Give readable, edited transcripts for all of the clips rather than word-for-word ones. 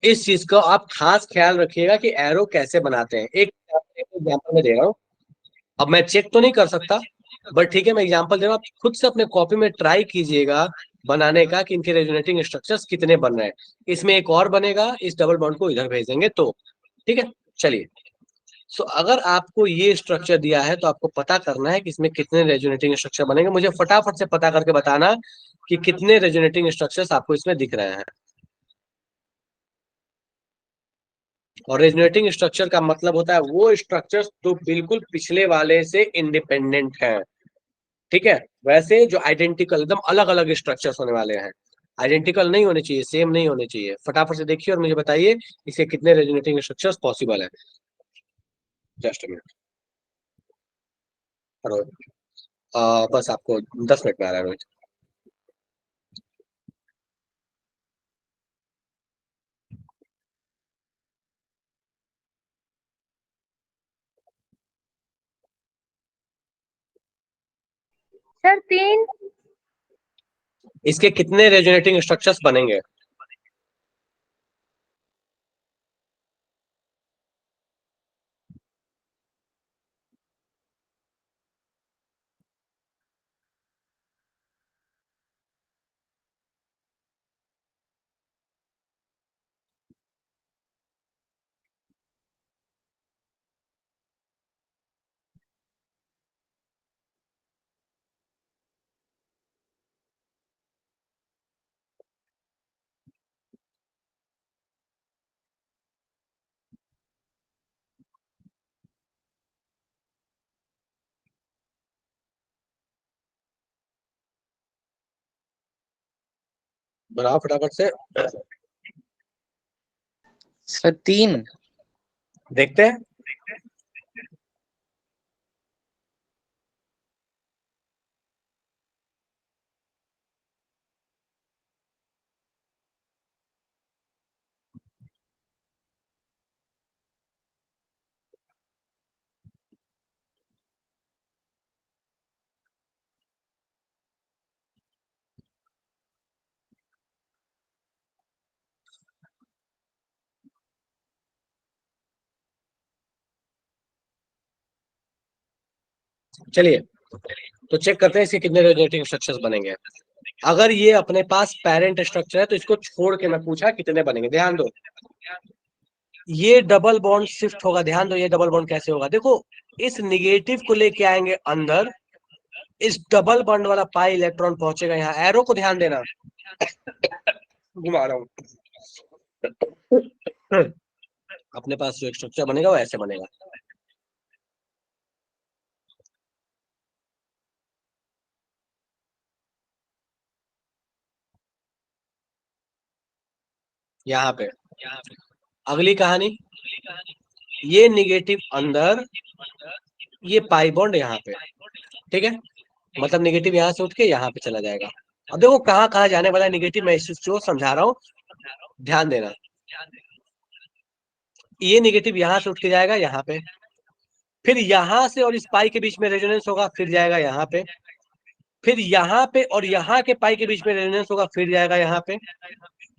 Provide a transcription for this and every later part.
इस चीज का आप खास ख्याल रखिएगा कि एरो कैसे बनाते हैं। एक एग्जाम्पल मैं दे रहा हूँ, अब मैं चेक तो नहीं कर सकता, बट ठीक है मैं एग्जांपल दे रहा हूँ, आप खुद से अपने कॉपी में ट्राई कीजिएगा बनाने का कि इनके रेजोनेटिंग स्ट्रक्चर्स कितने बन रहे हैं। इसमें एक और बनेगा, इस डबल बॉन्ड को इधर भेजेंगे तो ठीक है। चलिए, सो अगर आपको ये स्ट्रक्चर दिया है तो आपको पता करना है कि इसमें कितने रेजोनेटिंग स्ट्रक्चर बनेंगे। मुझे फटाफट से पता करके बताना कि कितने रेजोनेटिंग स्ट्रक्चर्स आपको इसमें दिख रहे हैं। और रेजोनेटिंग स्ट्रक्चर का मतलब होता है वो स्ट्रक्चर्स जो बिल्कुल पिछले वाले से इंडिपेंडेंट है। ठीक है, वैसे जो आइडेंटिकल एकदम अलग अलग स्ट्रक्चर्स होने वाले हैं, आइडेंटिकल नहीं होने चाहिए, सेम नहीं होने चाहिए। फटाफट से देखिए और मुझे बताइए इसके कितने रेजोनेटिंग स्ट्रक्चर्स पॉसिबल है। जस्ट मिनट रोहित, बस आपको 10 मिनट में आ रहा है रोहित। सर 3। इसके कितने रेजोनेटिंग स्ट्रक्चर्स बनेंगे? बनाओ फटाफट से, सर 3। देखते हैं। चलिए, तो चेक करते हैं इसके कितने रेजोनेटिंग स्ट्रक्चर्स बनेंगे। अगर ये अपने पास पेरेंट स्ट्रक्चर है तो इसको छोड़ के मैं पूछा कितने बनेंगे। ध्यान दो, ये डबल बॉन्ड शिफ्ट होगा। ध्यान दो, ये डबल बॉन्ड कैसे होगा, देखो इस निगेटिव को लेके आएंगे अंदर, इस डबल बॉन्ड वाला पाई इलेक्ट्रॉन पहुंचेगा यहाँ। एरो को ध्यान देना, घुमा रहा हूँ। अपने पास जो स्ट्रक्चर बनेगा वो ऐसे बनेगा। यहाँ पे अगली कहानी, ये निगेटिव अंदर, ये पाई बॉन्ड यहाँ पे। ठीक है, मतलब निगेटिव यहाँ से उठ के यहाँ पे चला जाएगा। अब देखो कहाँ कहाँ जाने वाला है निगेटिव, मैं इस जो समझा रहा हूँ, ध्यान देना। ये निगेटिव यहाँ से उठ के जाएगा यहाँ पे, फिर यहाँ से और इस पाई के बीच में रेजोनेंस होगा, फिर जाएगा यहाँ पे, फिर यहाँ पे और यहाँ के पाई के बीच में रेजोनेंस होगा, फिर जाएगा यहाँ पे,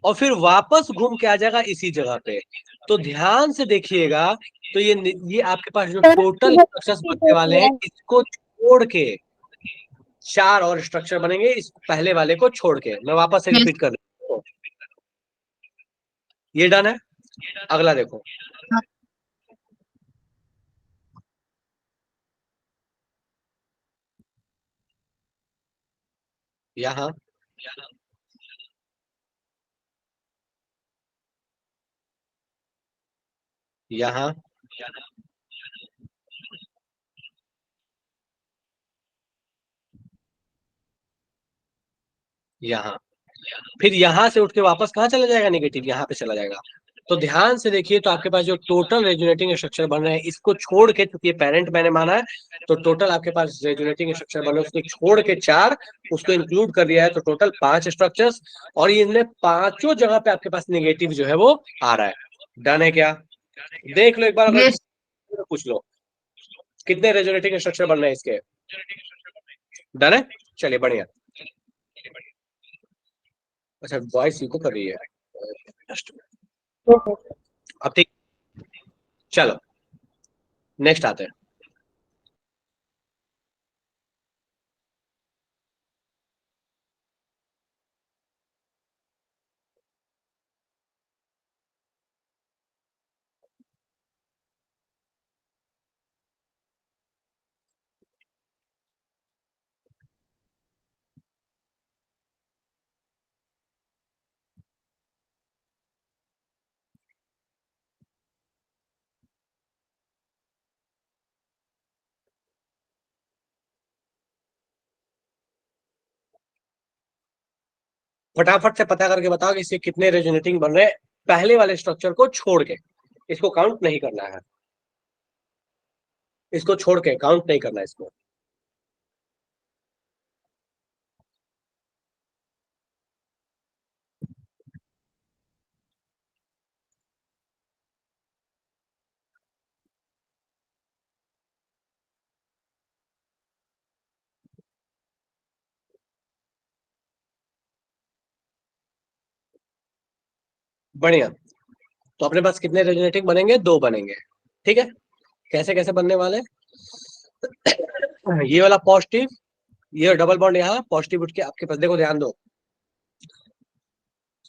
और फिर वापस घूम के आ जाएगा इसी जगह पे। तो ध्यान से देखिएगा, तो ये आपके पास जो सर टोटल स्ट्रक्चर्स बनने वाले हैं, इसको छोड़ के 4 और स्ट्रक्चर बनेंगे, इस पहले वाले को छोड़ के। मैं वापस से रिपीट कर रहा हूँ, ये डन है। अगला देखो, यहाँ, यहाँ, यहाँ, फिर यहाँ से उठ के वापस कहाँ चला जाएगा निगेटिव, यहाँ पे चला जाएगा। तो ध्यान से देखिए, तो आपके पास जो टोटल रेजोनेटिंग स्ट्रक्चर बन रहे हैं, इसको छोड़ के, क्योंकि पेरेंट मैंने माना है, तो टोटल आपके पास रेजोनेटिंग स्ट्रक्चर बन रहे हैं, उसको छोड़ के 4, उसको इंक्लूड कर दिया है, तो टोटल 5 स्ट्रक्चर्स। और इनमें पांचों जगह पे आपके पास निगेटिव जो है वो आ रहा है। डन है क्या? देख लो एक बार, अगर यस। पूछ लो कितने रेजोनेटिंग स्ट्रक्चर बन रहे हैं इसके। डन है, चलिए बढ़िया। अच्छा, वॉइस इको कर रही है। अब ठीक, चलो नेक्स्ट आते हैं। फटाफट से पता करके बताओ कि इसके कितने रेजोनेटिंग बन रहे हैं पहले वाले स्ट्रक्चर को छोड़ के। इसको काउंट नहीं करना है, इसको छोड़ के काउंट नहीं करना है इसको। बढ़िया। तो अपने पास कितने रेजोनेटिंग बनेंगे? 2 बनेंगे। ठीक है, कैसे कैसे बनने वाले? ये वाला पॉजिटिव, ये डबल बॉन्ड यहाँ पॉजिटिव उठ के आपके पास, देखो ध्यान दो,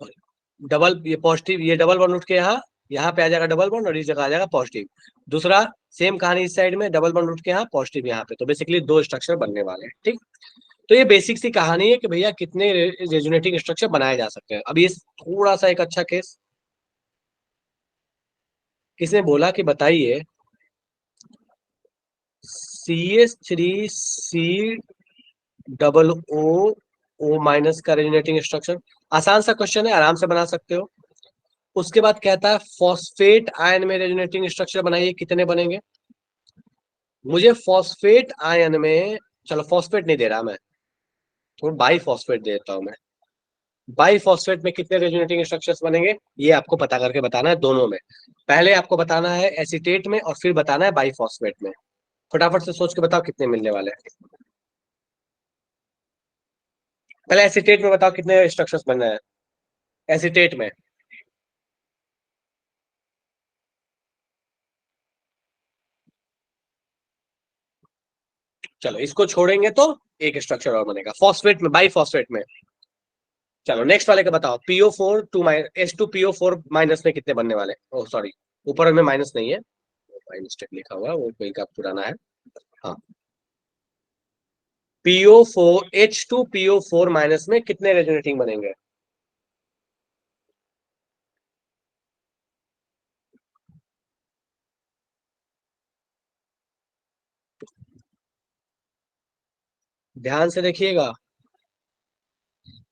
सॉरी, डबल, ये पॉजिटिव, ये डबल बॉन्ड उठ के यहाँ पे आ जाएगा डबल बॉन्ड और इस जगह आ जाएगा पॉजिटिव। दूसरा सेम कहानी इस साइड में, डबल बॉन्ड उठ के यहाँ पॉजिटिव यहाँ पे, तो बेसिकली 2 स्ट्रक्चर बनने वाले हैं। ठीक, तो ये बेसिक सी कहानी है कि भैया कितने रेजोनेटिंग स्ट्रक्चर बनाए जा सकते हैं। अब ये थोड़ा सा एक अच्छा केस, किसने बोला कि बताइए CH3C डबल O माइनस का रेजोनेटिंग स्ट्रक्चर। आसान सा क्वेश्चन है, आराम से बना सकते हो। उसके बाद कहता है फॉस्फेट आयन में रेजोनेटिंग स्ट्रक्चर बनाइए, कितने बनेंगे? मुझे फॉस्फेट आयन में, चलो फॉस्फेट नहीं दे रहा मैं, तो बाई फॉस्फेट देता हूं मैं। बाई फॉस्फेट में कितने रेजोनेटिंग स्ट्रक्चर्स बनेंगे ये आपको पता करके बताना है दोनों में। पहले आपको बताना है एसीटेट में और फिर बताना है बाई फॉस्फेट में। फटाफट से सोच के बताओ कितने मिलने वाले हैं। पहले एसीटेट में बताओ कितने स्ट्रक्चर्स बनना है एसीटेट में। चलो इसको छोड़ेंगे तो एक स्ट्रक्चर और बनेगा फॉस्फेट में, बाई फॉस्फेट में। चलो नेक्स्ट वाले का बताओ, PO4 टू H2PO4 माइनस में कितने बनने वाले? ओह सॉरी, ऊपर में माइनस नहीं है, बाई मिस्टेक लिखा हुआ है, वो कोई का पुराना है। हाँ, H2PO4 माइनस में कितने रेजोनेटिंग बनेंगे? ध्यान से देखिएगा,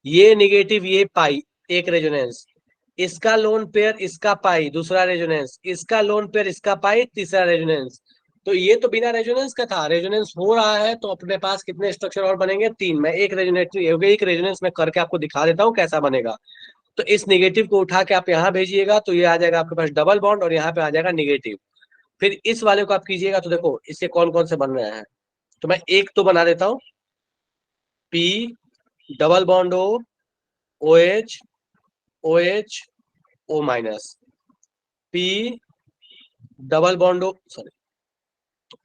ये निगेटिव, ये पाई, एक रेजोनेंस, इसका लोन पेयर, इसका पाई, दूसरा रेजोनेंस, इसका लोन पेयर, इसका पाई, तीसरा रेजोनेंस। तो ये तो बिना रेजोनेंस का था, रेजोनेंस हो रहा है, तो अपने पास कितने स्ट्रक्चर और बनेंगे? 3। मैं एक रेजोनेंस में करके आपको दिखा देता हूँ कैसा बनेगा। तो इस निगेटिव को उठा के आप यहाँ भेजिएगा तो ये आ जाएगा आपके पास डबल बॉन्ड और यहाँ पे आ जाएगा निगेटिव। फिर इस वाले को आप कीजिएगा तो देखो इससे कौन कौन से बन रहे हैं। तो मैं एक तो बना देता हूँ, P double bond OH OH O minus, P double bond sorry,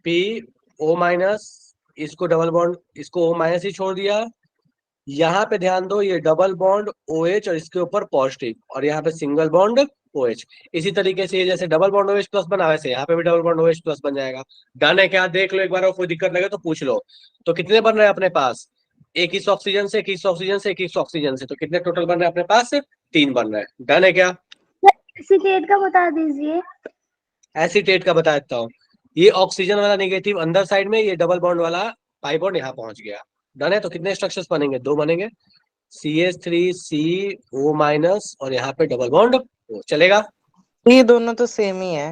PO minus, इसको डबल बॉन्ड, इसको O माइनस ही छोड़ दिया। यहाँ पे ध्यान दो, ये डबल बॉन्ड OH और इसके ऊपर पॉजिटिव और यहाँ पे सिंगल बॉन्ड OH। इसी तरीके से ये जैसे डबल बॉन्ड OH प्लस बना वैसे यहाँ पे भी डबल बॉन्ड OH प्लस बन जाएगा। डन है क्या? देख लो एक बार और कोई दिक्कत लगे तो पूछ लो। तो कितने बन रहे हैं अपने पास? एक इस ऑक्सीजन से, एक इस ऑक्सीजन से, एक इस ऑक्सीजन से, तो कितने टोटल बन रहे हैं अपने पास? 3 बन रहे हैं। डन है क्या? एसीटेट का बता दीजिए। एसीटेट का बता देता हूँ, ये ऑक्सीजन वाला नेगेटिव अंदर साइड में, ये डबल बॉन्ड वाला पाई बॉन्ड यहाँ पहुंच गया। डन है, तो कितने स्ट्रक्चर्स बनेंगे? 2 बनेंगे, CH3CO माइनस और यहाँ पे डबल बॉन्ड O। चलेगा? ये दोनों तो सेम ही है।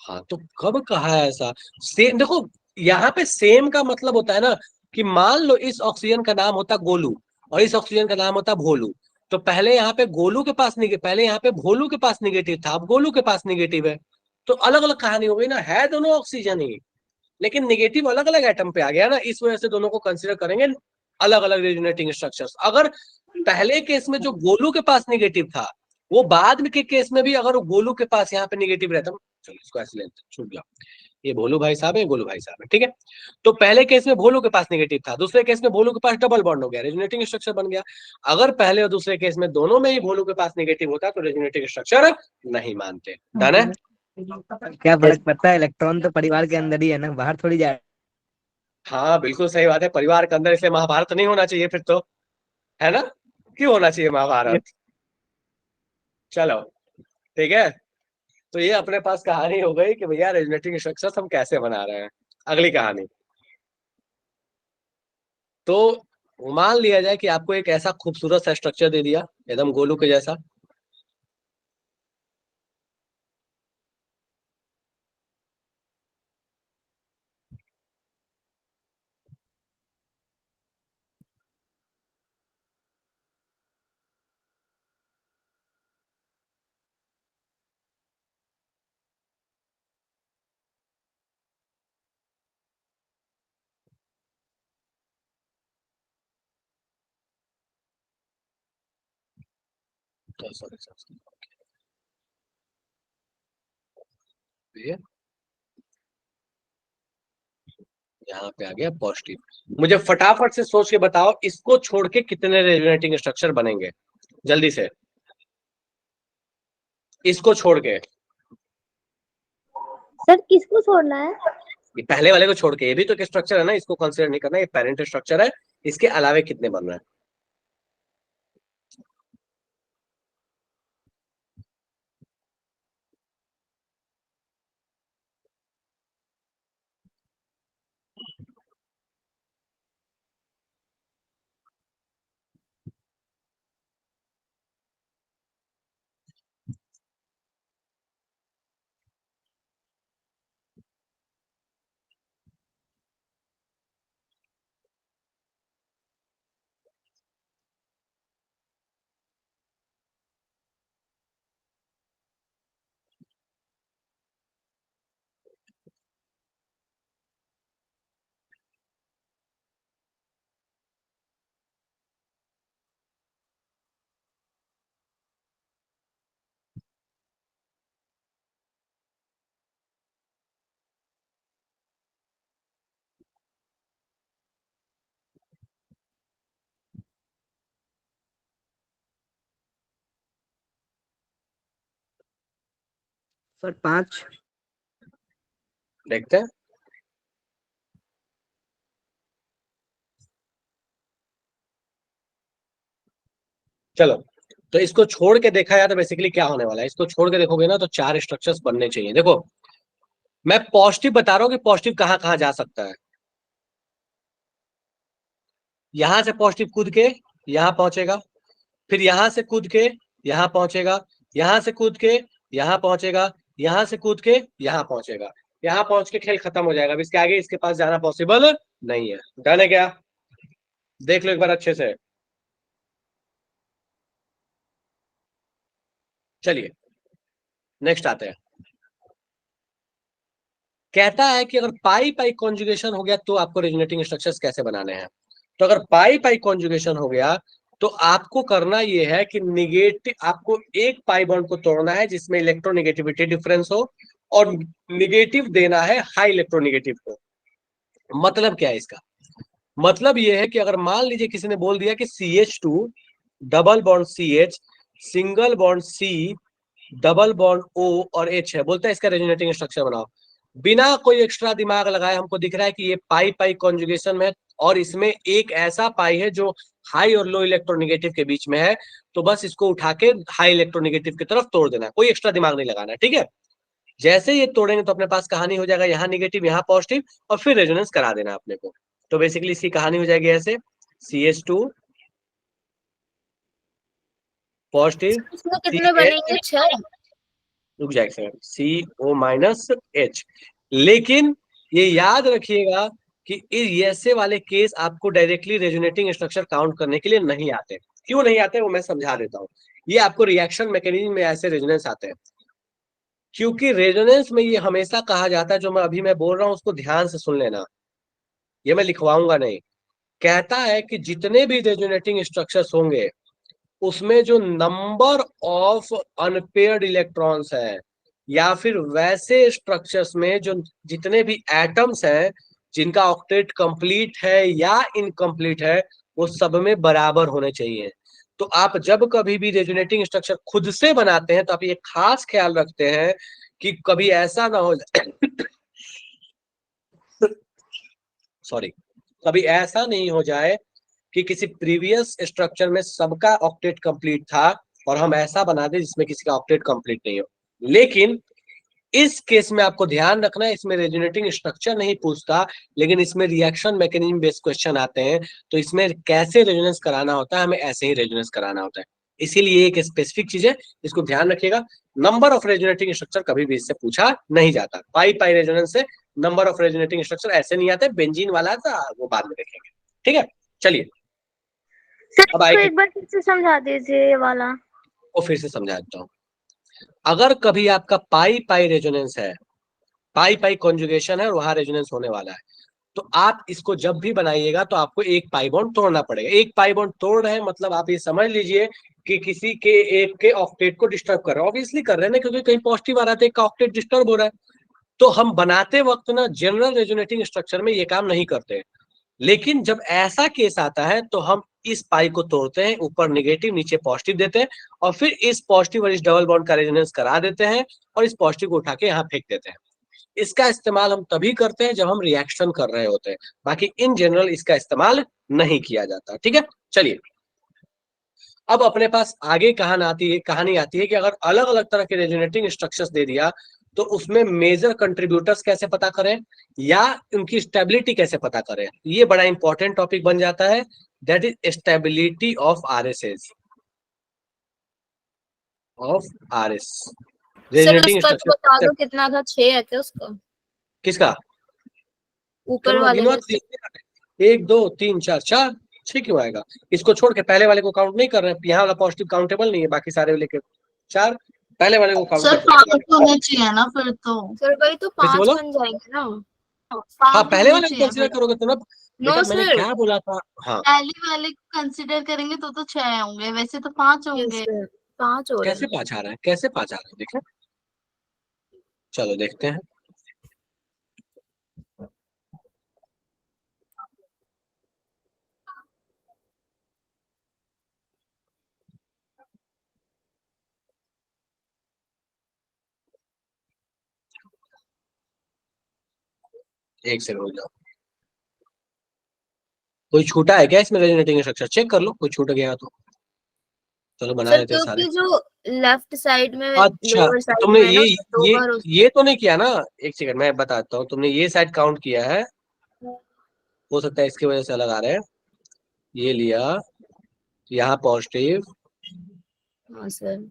हाँ, तो कब कहा है ऐसा? सेम देखो, यहाँ पे सेम का मतलब होता है ना कि मान लो इस ऑक्सीजन का नाम होता गोलू और इस ऑक्सीजन का नाम होता भोलू, तो पहले यहाँ पे गोलू के पास पहले यहाँ पे भोलू के पास निगेटिव था, अब गोलू के पास निगेटिव है। तो अलग अलग कहानी हो गई ना, है दोनों ऑक्सीजन ही लेकिन निगेटिव अलग अलग एटम पे आ गया ना, इस वजह से दोनों को कंसिडर करेंगे अलग अलग रेजोनेटिंग स्ट्रक्चर्स। अगर पहले केस में जो गोलू के पास निगेटिव था वो बाद में के केस में भी अगर वो गोलू के पास यहाँ पे निगेटिव रहता, चलो इसको ऐसे लेते छूट गया, ये भोलू भाई साहब है, गोलू भाई साहब है, ठीक है। तो पहले केस में भोलू के पास नेगेटिव था, दूसरे केस में भोलू के पास डबल बॉन्ड हो गया, रेजोनेटिंग स्ट्रक्चर बन गया। अगर पहले और दूसरे केस में दोनों में ही भोलू के पास नेगेटिव होता तो रेजोनेटिंग स्ट्रक्चर नहीं मानते। डन है? क्या फर्क पड़ता है, इलेक्ट्रॉन तो परिवार के अंदर ही है ना, बाहर थोड़ी जाए। हाँ बिल्कुल सही बात है, परिवार के अंदर, इसलिए महाभारत नहीं होना चाहिए फिर तो, है ना? क्यों होना चाहिए महाभारत? चलो ठीक है, तो ये अपने पास कहानी हो गई कि भैया रेजोनेटिंग स्ट्रक्चर हम कैसे बना रहे हैं। अगली कहानी, तो मान लिया जाए कि आपको एक ऐसा खूबसूरत सा स्ट्रक्चर दे दिया एकदम गोलू के जैसा, तो sorry, ये यहाँ पे आ गया पॉजिटिव। मुझे फटाफट से सोच के बताओ, इसको छोड़ के कितने रेजोनेटिंग स्ट्रक्चर बनेंगे, जल्दी से, इसको छोड़ के। सर किसको छोड़ना है? ये पहले वाले को छोड़ के, ये भी तो एक स्ट्रक्चर है ना, इसको कंसिडर नहीं करना, ये पेरेंट स्ट्रक्चर है, इसके अलावे कितने बन रहे हैं? सर 5। देखते हैं। चलो, तो इसको छोड़ के देखा जाए तो बेसिकली क्या होने वाला है, इसको छोड़ के देखोगे ना तो 4 स्ट्रक्चर्स बनने चाहिए। देखो मैं पॉजिटिव बता रहा हूँ कि पॉजिटिव कहाँ कहाँ जा सकता है। यहां से पॉजिटिव कूद के यहां पहुंचेगा, फिर यहां से कूद के यहां पहुंचेगा, यहां से कूद के यहां पहुंचेगा, यहां से कूद के यहां पहुंचेगा, यहां पहुंच के खेल खत्म हो जाएगा। अब इसके आगे इसके पास जाना पॉसिबल नहीं है। डन है क्या? देख लो एक बार अच्छे से। चलिए नेक्स्ट आते हैं। कहता है कि अगर पाई पाई कॉन्जुगेशन हो गया तो आपको रेजोनेटिंग स्ट्रक्चर्स कैसे बनाने हैं। तो अगर पाई पाई कॉन्जुगेशन हो गया तो आपको करना यह है कि निगेटिव, आपको एक पाई बॉन्ड को तोड़ना है जिसमें इलेक्ट्रोनेगेटिविटी डिफरेंस हो, और निगेटिव देना है हाई इलेक्ट्रोनेगेटिव को। मतलब क्या है इसका? मतलब यह है कि अगर मान लीजिए किसी ने बोल दिया कि CH2 double bond CH single bond C double bond O और H है, बोलता है इसका रेजोनेटिंग स्ट्रक्चर बनाओ। बिना कोई एक्स्ट्रा दिमाग लगाए हमको दिख रहा है कि ये पाई पाई कॉन्जुगेशन में, और इसमें एक ऐसा पाई है जो हाई और लो इलेक्ट्रोनेगेटिव के बीच में है, तो बस इसको उठा के हाई इलेक्ट्रोनेगेटिव की तरफ तोड़ देना, कोई एक्स्ट्रा दिमाग नहीं लगाना, ठीक है। जैसे ये तोड़ेंगे तो अपने पास कहानी हो जाएगा, यहाँ निगेटिव यहाँ पॉजिटिव, और फिर रेजोनेंस करा देना अपने को। तो बेसिकली इसकी कहानी हो जाएगी ऐसे, CH2 पॉजिटिव इसमें कितने CH, बनेंगे? 6? रुक जाएगा, CO माइनस H। लेकिन ये याद रखिएगा कि इस ऐसे वाले केस आपको डायरेक्टली रेजोनेटिंग स्ट्रक्चर काउंट करने के लिए नहीं आते। क्यों नहीं आते वो मैं समझा देता हूँ। ये आपको रिएक्शन मैकेनिज्म में ऐसे रेजोनेंस आते हैं, क्योंकि रेजोनेंस में ये हमेशा कहा जाता है, जो मैं बोल रहा हूँ उसको ध्यान से सुन लेना, ये मैं लिखवाऊंगा नहीं। कहता है कि जितने भी रेजोनेटिंग स्ट्रक्चर्स होंगे उसमें जो नंबर ऑफ अनपेयर्ड इलेक्ट्रॉन्स है, या फिर वैसे स्ट्रक्चर्स में जो जितने भी एटम्स हैं जिनका ऑक्टेट कंप्लीट है या इनकम्प्लीट है, वो सब में बराबर होने चाहिए। तो आप जब कभी भी रेजोनेटिंग स्ट्रक्चर खुद से बनाते हैं तो आप ये खास ख्याल रखते हैं कि कभी ऐसा ना हो सॉरी, कभी ऐसा नहीं हो जाए कि किसी प्रीवियस स्ट्रक्चर में सबका ऑक्टेट कंप्लीट था और हम ऐसा बना दें जिसमें किसी का ऑक्टेट कंप्लीट नहीं हो। लेकिन इस केस में आपको ध्यान रखना है, इसमें रेजोनेटिंग स्ट्रक्चर नहीं पूछता, लेकिन इसमें रिएक्शन मैकेनिज्म बेस्ड क्वेश्चन आते हैं। तो इसमें कैसे रेजोनेंस कराना होता है, हमें ऐसे ही रेजोनेंस कराना होता है। इसीलिए एक स्पेसिफिक चीज है, इसको ध्यान रखिएगा। नंबर ऑफ रेजोनेटिंग स्ट्रक्चर कभी भी इससे पूछा नहीं जाता। पाई पाई रेजोनेंस से नंबर ऑफ रेजोनेटिंग स्ट्रक्चर ऐसे नहीं आते। बेंजीन वाला था वो बाद में देखेंगे, ठीक है। चलिए सर अब इसको आए एक बार फिर से समझा दीजिए ये वाला। को फिर से समझा देता हूँ। अगर कभी आपका पाई पाई रेजोनेंस है, पाई पाई कॉन्जुगेशन है और वहां रेजोनेंस होने वाला है, तो आप इसको जब भी बनाइएगा तो आपको एक पाई बॉन्ड तोड़ना पड़ेगा। एक पाई बॉन्ड तोड़ रहे हैं मतलब आप ये समझ लीजिए कि किसी के एक के ऑक्टेट को डिस्टर्ब कर रहे हैं। ऑब्वियसली कर रहे हैं ना, क्योंकि कहीं पॉजिटिव आ रहा है तो एक का ऑक्टेट डिस्टर्ब हो रहा है। तो हम बनाते वक्त ना जनरल रेजोनेटिंग स्ट्रक्चर में ये काम नहीं करते। लेकिन जब ऐसा केस आता है तो हम इस पाई को तोड़ते हैं, ऊपर निगेटिव नीचे पॉजिटिव देते हैं, और फिर इस पॉजिटिव और इस डबल बॉन्ड का रेजोनेंस करा देते हैं और इस पॉजिटिव को उठा के यहाँ फेंक देते हैं। इसका इस्तेमाल हम तभी करते हैं जब हम रिएक्शन कर रहे होते हैं, बाकी इन जनरल इसका इस्तेमाल नहीं किया जाता। ठीक है, चलिए अब अपने पास आगे कहानी आती है कि अगर अलग अलग तरह के रेजोनेटिंग स्ट्रक्चर्स दे दिया तो उसमें मेजर कंट्रीब्यूटर्स कैसे पता करें या उनकी स्टेबिलिटी कैसे पता करें। ये बड़ा इंपॉर्टेंट टॉपिक बन जाता है, that is stability of RSS, of RS sir resonating उसका तो बता स्ट्रक्चर। दो कितना था, 6 है क्या उसका किसका? ऊपर चलो मैं वाले गिनवा का? तो दीजिए। 1 2 3 4 4, 6 क्यों आएगा? इसको छोड़ के पहले वाले को काउंट नहीं कर रहे हैं, यहाँ वाला पॉजिटिव काउंटेबल नहीं है, बाकी सारे लेके 4, पहले वाले को काउंट सर करते हैं। 5 होने चाहिए ना फिर तो। सर वही तो फिर से 5 बोलो। बन जाएंगे ना। हाँ 5 पहले होने वाले को चाहिए कंसिडर फिर। करोगे तो ना। नो बेटा मैंने सर। क्या बोला था? हाँ पहले वाले को कंसिडर करेंगे तो 6 होंगे, वैसे तो 5 यस होंगे। सर, 5 हो रहे कैसे हैं। 5 आ रहा है, कैसे 5 आ रहा है देखें, चलो देखते हैं। एक सेकंड हो जाओ। कोई छूटा है क्या इसमें रेजोनेटिंग स्ट्रक्चर? चेक कर लो, कोई छूट गया तो। चलो बना सर लेते हैं सारे। क्योंकि जो लेफ्ट साइड में अच्छा लोअर साइड तुमने में है ना, उसमें 2 ये बार ये तो नहीं किया ना? एक सेकंड मैं बताता हूँ, तुमने ये साइड काउंट किया है, हो सकता है इसकी वजह से अलग आ रहे हैं। ये लिया, यहाँ पॉजिटिव, हाँ सर।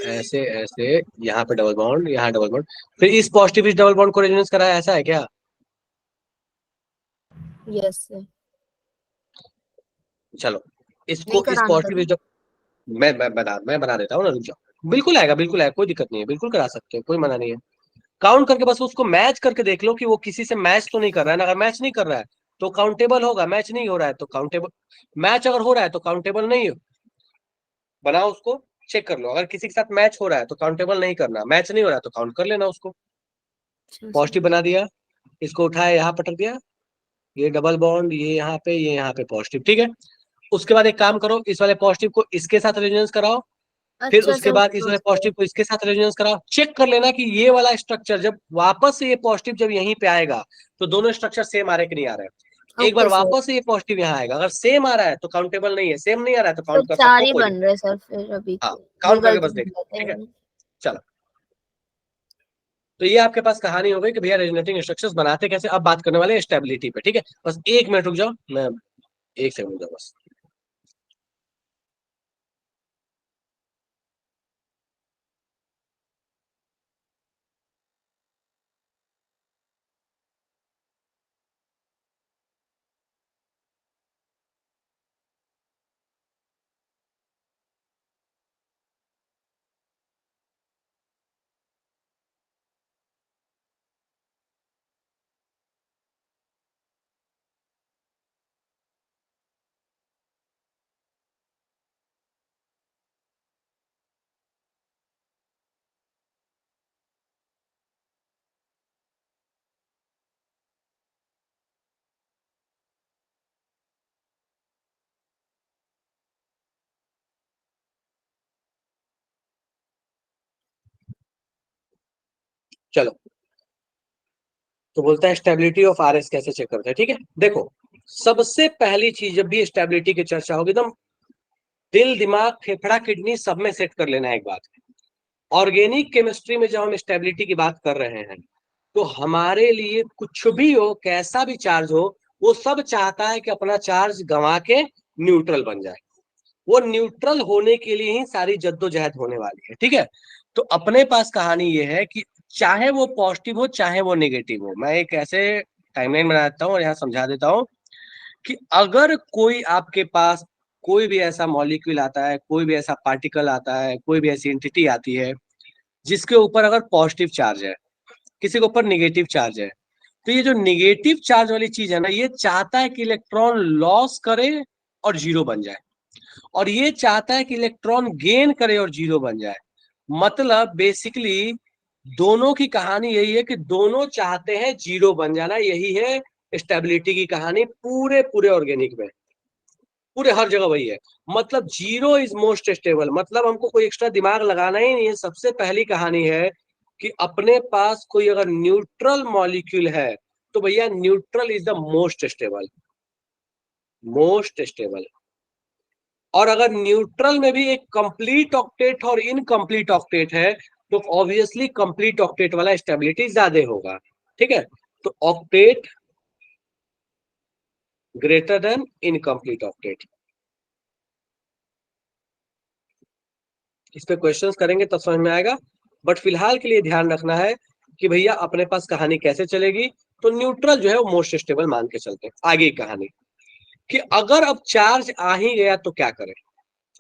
ऐसे ऐसे, यहाँ पे डबल बॉन्ड, यहाँ डबल बॉन्ड, फिर इस पॉजिटिव इस डबल बॉन्ड को रेजोनेंस कराया, ऐसा है क्या? Yes sir. चलो नहीं इसको इस कराना था पॉजिटिव क्या? इस मैं बना देता हूँ ना, रुक जाओ। बिल्कुल आएगा, बिल्कुल आएगा, कोई दिक्कत नहीं है, बिल्कुल करा सकते हो, कोई मना नहीं है। काउंट करके बस उसको मैच करके देख लो कि वो किसी से मैच तो नहीं कर रहा है ना। अगर मैच नहीं कर रहा है तो काउंटेबल होगा, मैच नहीं हो रहा है तो काउंटेबल, मैच अगर हो रहा है तो काउंटेबल नहीं हो। बनाओ उसको, चेक कर लो। अगर किसी के साथ मैच हो रहा है तो काउंटेबल नहीं करना, मैच नहीं हो रहा है तो काउंट कर लेना उसको। अच्छा पॉजिटिव सर। बना दिया, इसको उठाया यहाँ पटक दिया, ये डबल बॉन्ड, ये यहाँ पे, ये यहाँ पे पॉजिटिव, ठीक है। उसके बाद एक काम करो, इस वाले पॉजिटिव को इसके साथ रेजोनेंस कराओ, फिर अच्छा उसके सर बाद इस वाले पॉजिटिव को इसके साथ रेजोनेंस कराओ। चेक कर लेना कि ये वाला स्ट्रक्चर जब वापस से ये पॉजिटिव जब यहीं पे आएगा तो दोनों स्ट्रक्चर सेम आ रहे कि नहीं आ रहे हैं। एक बार ओके सर। वापस से ये पॉजिटिव यहाँ आएगा, अगर सेम आ रहा है तो काउंटेबल नहीं है, सेम नहीं आ रहा है तो सर काउंट कर 4 सकते हो, ही कोई बन दिक्कत। रहे सर फिर अभी हाँ तो। काउंट करके गलती बस कर देख, लेते ठीक है। हैं। चलो तो ये आपके पास कहानी हो गई कि भैया रेजोनेटिंग स्ट्रक्चर्स बनाते कैसे। अब बात करने वाले स्टेबिलिटी पे, ठीक है। बस 1 मिनट रुक जाओ, मैं 1 सेकंड रुक जाओ बस। चलो, तो बोलता है स्टेबिलिटी ऑफ आरएस कैसे चेक करते हैं। ठीक है, देखो सबसे पहली चीज जब भी स्टेबिलिटी की चर्चा होगी एकदम दिल दिमाग फेफड़ा किडनी सब में सेट कर लेना है एक बात। ऑर्गेनिक केमिस्ट्री में जब हम स्टेबिलिटी की बात कर रहे हैं तो हमारे लिए कुछ भी हो, कैसा भी चार्ज हो, वो सब चाहता है कि अपना चार्ज गंवा के न्यूट्रल बन जाए। वो न्यूट्रल होने के लिए ही सारी जद्दोजहद होने वाली है। ठीक है, तो अपने पास कहानी ये है कि चाहे वो पॉजिटिव हो चाहे वो नेगेटिव हो, मैं एक ऐसे टाइमलाइन बना देता हूँ और यहाँ समझा देता हूँ कि अगर कोई आपके पास कोई भी ऐसा मॉलिक्यूल आता है, कोई भी ऐसा पार्टिकल आता है, कोई भी ऐसी एंटिटी आती है जिसके ऊपर अगर पॉजिटिव चार्ज है, किसी के ऊपर निगेटिव चार्ज है, तो ये जो निगेटिव चार्ज वाली चीज है ना, ये चाहता है कि इलेक्ट्रॉन लॉस करे और जीरो बन जाए, और ये चाहता है कि इलेक्ट्रॉन गेन करे और जीरो बन जाए। मतलब बेसिकली दोनों की कहानी यही है कि दोनों चाहते हैं जीरो बन जाना। यही है स्टेबिलिटी की कहानी पूरे पूरे ऑर्गेनिक में, पूरे हर जगह वही है। मतलब जीरो इज मोस्ट स्टेबल, मतलब हमको कोई एक्स्ट्रा दिमाग लगाना ही नहीं है। सबसे पहली कहानी है कि अपने पास कोई अगर न्यूट्रल मॉलिक्यूल है तो भैया neutral is the most stable, most stable. और अगर न्यूट्रल में भी एक कंप्लीट ऑक्टेट और इनकम्प्लीट ऑक्टेट है तो ऑब्वियसली कंप्लीट ऑक्टेट वाला स्टेबिलिटी ज्यादा होगा। ठीक है, तो octet greater than incomplete octet. इस पे क्वेश्चंस करेंगे तब समझ में आएगा, बट फिलहाल के लिए ध्यान रखना है कि भैया अपने पास कहानी कैसे चलेगी। तो न्यूट्रल जो है वो मोस्ट स्टेबल मान के चलते हैं। आगे की कहानी कि अगर अब चार्ज आ ही गया तो क्या करें,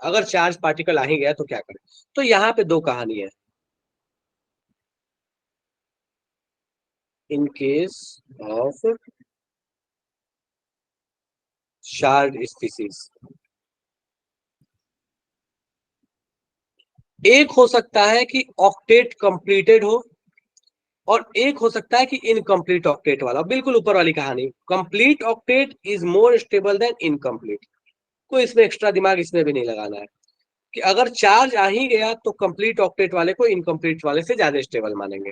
अगर चार्ज पार्टिकल आ ही गया तो क्या करें। तो यहाँ पे दो कहानी है। In case of charge species, एक हो सकता है कि ऑक्टेट कंप्लीटेड हो और एक हो सकता है कि इनकम्प्लीट ऑक्टेट वाला। बिल्कुल ऊपर वाली कहानी, complete octet is more stable then incomplete. कोई इसमें एक्स्ट्रा दिमाग इसमें भी नहीं लगाना है कि अगर चार्ज आ ही गया तो कंप्लीट ऑक्टेट वाले को इनकम्प्लीट वाले से ज्यादा स्टेबल मानेंगे।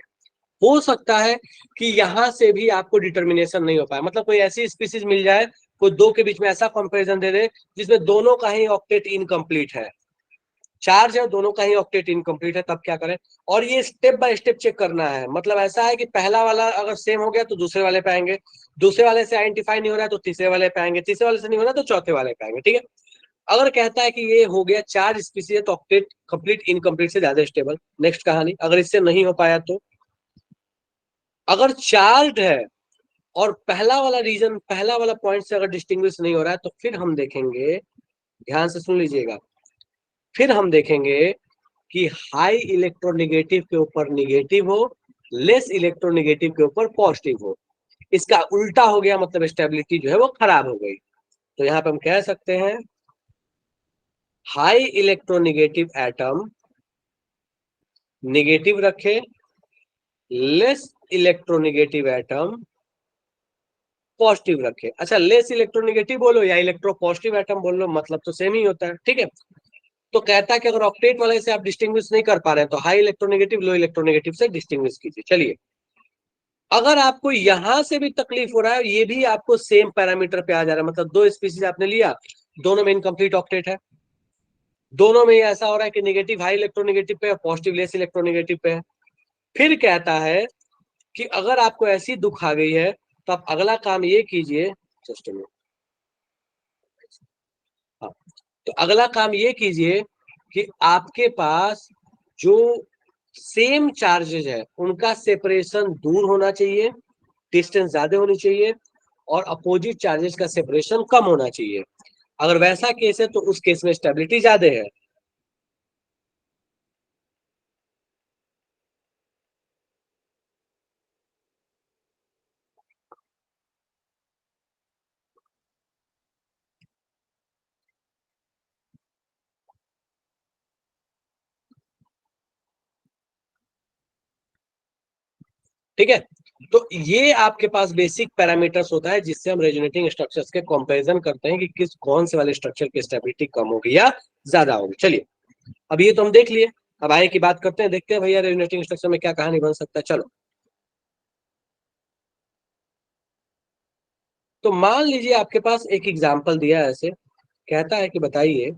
हो सकता है कि यहां से भी आपको डिटर्मिनेशन नहीं हो पाए, मतलब कोई ऐसी स्पीसीज मिल जाए, कोई दो के बीच में ऐसा कंपैरिजन दे दे जिसमें दोनों का ही ऑक्टेट इनकम्प्लीट है, चार्ज है दोनों का ही ऑक्टेट इनकम्प्लीट है, तब क्या करें। और ये स्टेप बाय स्टेप चेक करना है। मतलब ऐसा है कि पहला वाला अगर सेम हो गया तो दूसरे वाले पे आएंगे, दूसरे वाले से आइडेंटिफाई नहीं हो रहा है तो तीसरे वाले पे आएंगे, तीसरे वाले से नहीं हो रहा तो चौथे वाले पे आएंगे। ठीक है, अगर कहता है कि ये हो गया चार्ज स्पीसीज है तो ऑक्टेट कंप्लीट इनकम्प्लीट से ज्यादा स्टेबल। नेक्स्ट कहानी, अगर इससे नहीं हो पाया तो अगर चार्ज है और पहला वाला रीजन, पहला वाला पॉइंट से अगर डिस्टिंग्विश नहीं हो रहा है तो फिर हम देखेंगे, ध्यान से सुन लीजिएगा, फिर हम देखेंगे कि हाई इलेक्ट्रोनेगेटिव के ऊपर निगेटिव हो, लेस इलेक्ट्रोनेगेटिव के ऊपर पॉजिटिव हो। इसका उल्टा हो गया, मतलब स्टेबिलिटी जो है वो खराब हो गई। तो यहाँ पे हम कह सकते हैं हाई इलेक्ट्रोनेगेटिव एटम नेगेटिव रखे, लेस इलेक्ट्रोनेगेटिव एटम पॉजिटिव रखे। अच्छा, लेस इलेक्ट्रोनेगेटिव बोलो या इलेक्ट्रो पॉजिटिव एटम बोल लो, मतलब तो सेम ही होता है। ठीक है, तो कहता है कि अगर ऑक्टेट वाले से आप डिस्टिंग्विश नहीं कर पा रहे हैं तो हाई इलेक्ट्रोनेगेटिव लो इलेक्ट्रोनेगेटिव से डिस्टिंग्विश कीजिए। चलिए, अगर आपको यहां से भी तकलीफ हो रहा है, ये भी आपको सेम पैरामीटर पे आ जा रहा है, मतलब दो स्पीसीज आपने लिया, दोनों में इनकम्प्लीट ऑक्टेट है, दोनों में ऐसा हो रहा है कि नेगेटिव हाई इलेक्ट्रोनेगेटिव पे है, पॉजिटिव लेस इलेक्ट्रोनेगेटिव पे है। फिर कहता है कि अगर आपको ऐसी दुख आ गई है तो आप अगला काम ये कीजिए, जस्ट a minute। हाँ, तो अगला काम ये कीजिए कि आपके पास जो सेम चार्जेज है उनका सेपरेशन दूर होना चाहिए, डिस्टेंस ज्यादा होनी चाहिए, और अपोजिट चार्जेस का सेपरेशन कम होना चाहिए। अगर वैसा केस है तो उस केस में स्टेबिलिटी ज्यादा है। ठीक है, तो ये आपके पास बेसिक पैरामीटर्स होता है जिससे हम रेजोनेटिंग स्ट्रक्चर्स के कंपैरिजन करते हैं कि किस कौन से वाले स्ट्रक्चर की स्टेबिलिटी कम होगी या ज्यादा होगी। चलिए, अब ये तो हम देख लिए, अब आगे की बात करते हैं, देखते हैं भैया रेजोनेटिंग स्ट्रक्चर में क्या कहानी बन सकता है। चलो, तो मान लीजिए आपके पास एक एग्जाम्पल दिया है, ऐसे कहता है कि बताइए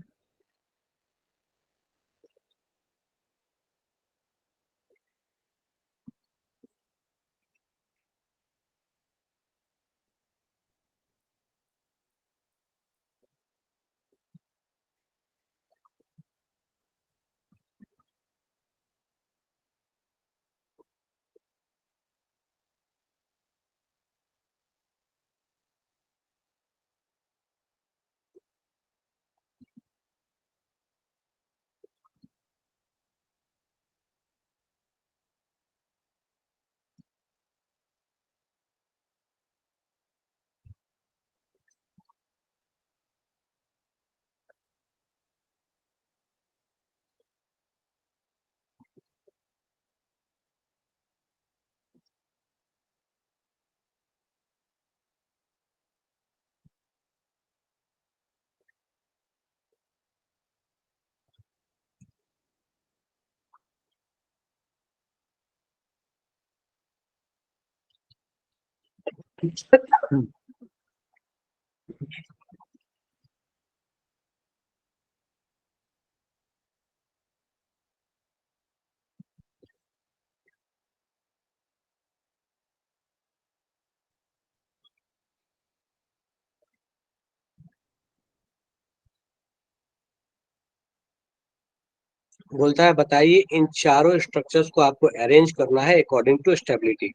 बोलता है बताइए इन चारों स्ट्रक्चर्स को आपको अरेंज करना है अकॉर्डिंग टू स्टेबिलिटी।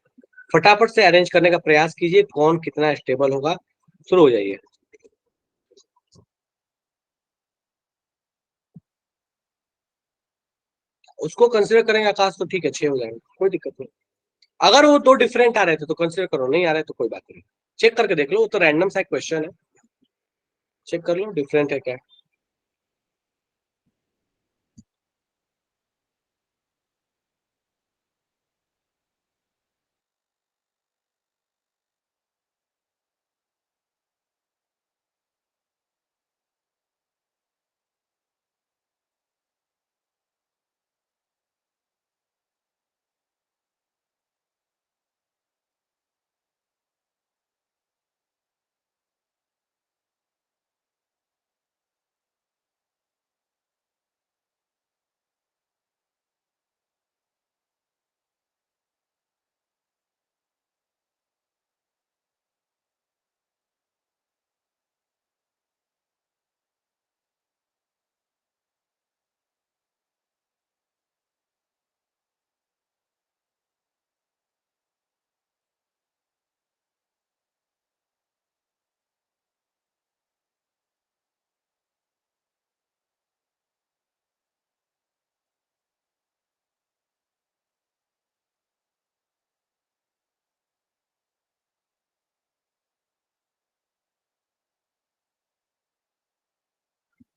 फटाफट से अरेंज करने का प्रयास कीजिए, कौन कितना स्टेबल होगा। शुरू हो जाइए। उसको कंसिडर करेंगे आकाश तो ठीक है, 6 हो जाएंगे, कोई दिक्कत नहीं। अगर वो दो डिफरेंट आ रहे थे तो कंसिडर करो, नहीं आ रहे तो कोई बात नहीं, चेक करके देख लो, वो तो रैंडम सा क्वेश्चन है, चेक कर लो डिफरेंट है क्या।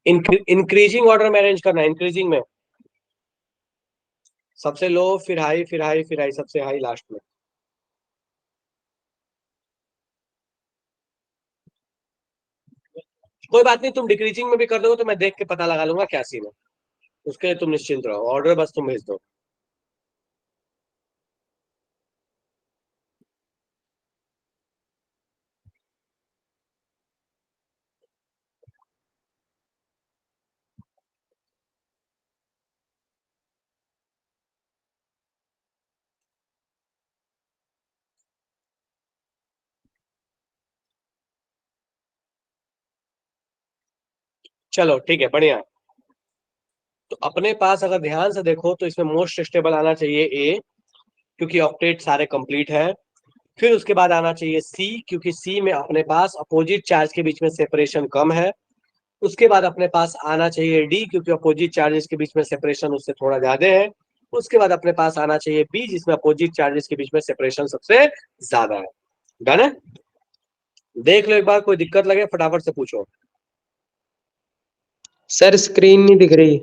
इंक्रीजिंग ऑर्डर में अरेंज करना है, इंक्रीजिंग में सबसे लो फिर हाई फिर हाई फिर हाई, सबसे हाई लास्ट में। कोई बात नहीं, तुम डिक्रीजिंग में भी कर दोगे तो मैं देख के पता लगा लूंगा क्या सीन है, उसके लिए तुम निश्चिंत रहो, ऑर्डर बस तुम भेज दो। चलो ठीक है, बढ़िया। तो अपने पास अगर ध्यान से देखो तो इसमें मोस्ट स्टेबल आना चाहिए ए, क्योंकि ऑक्टेट सारे कंप्लीट है। फिर उसके बाद आना चाहिए सी, क्योंकि सी में अपने पास अपोजिट चार्ज के बीच में सेपरेशन कम है। उसके बाद अपने पास आना चाहिए डी, क्योंकि अपोजिट चार्जेस के बीच में सेपरेशन उससे थोड़ा ज्यादा है। उसके बाद अपने पास आना चाहिए बी, जिसमें अपोजिट चार्जेस के बीच में सेपरेशन सबसे ज्यादा है। डन है? देख लो एक बार, कोई दिक्कत लगे फटाफट से पूछो। सर स्क्रीन नहीं दिख रही।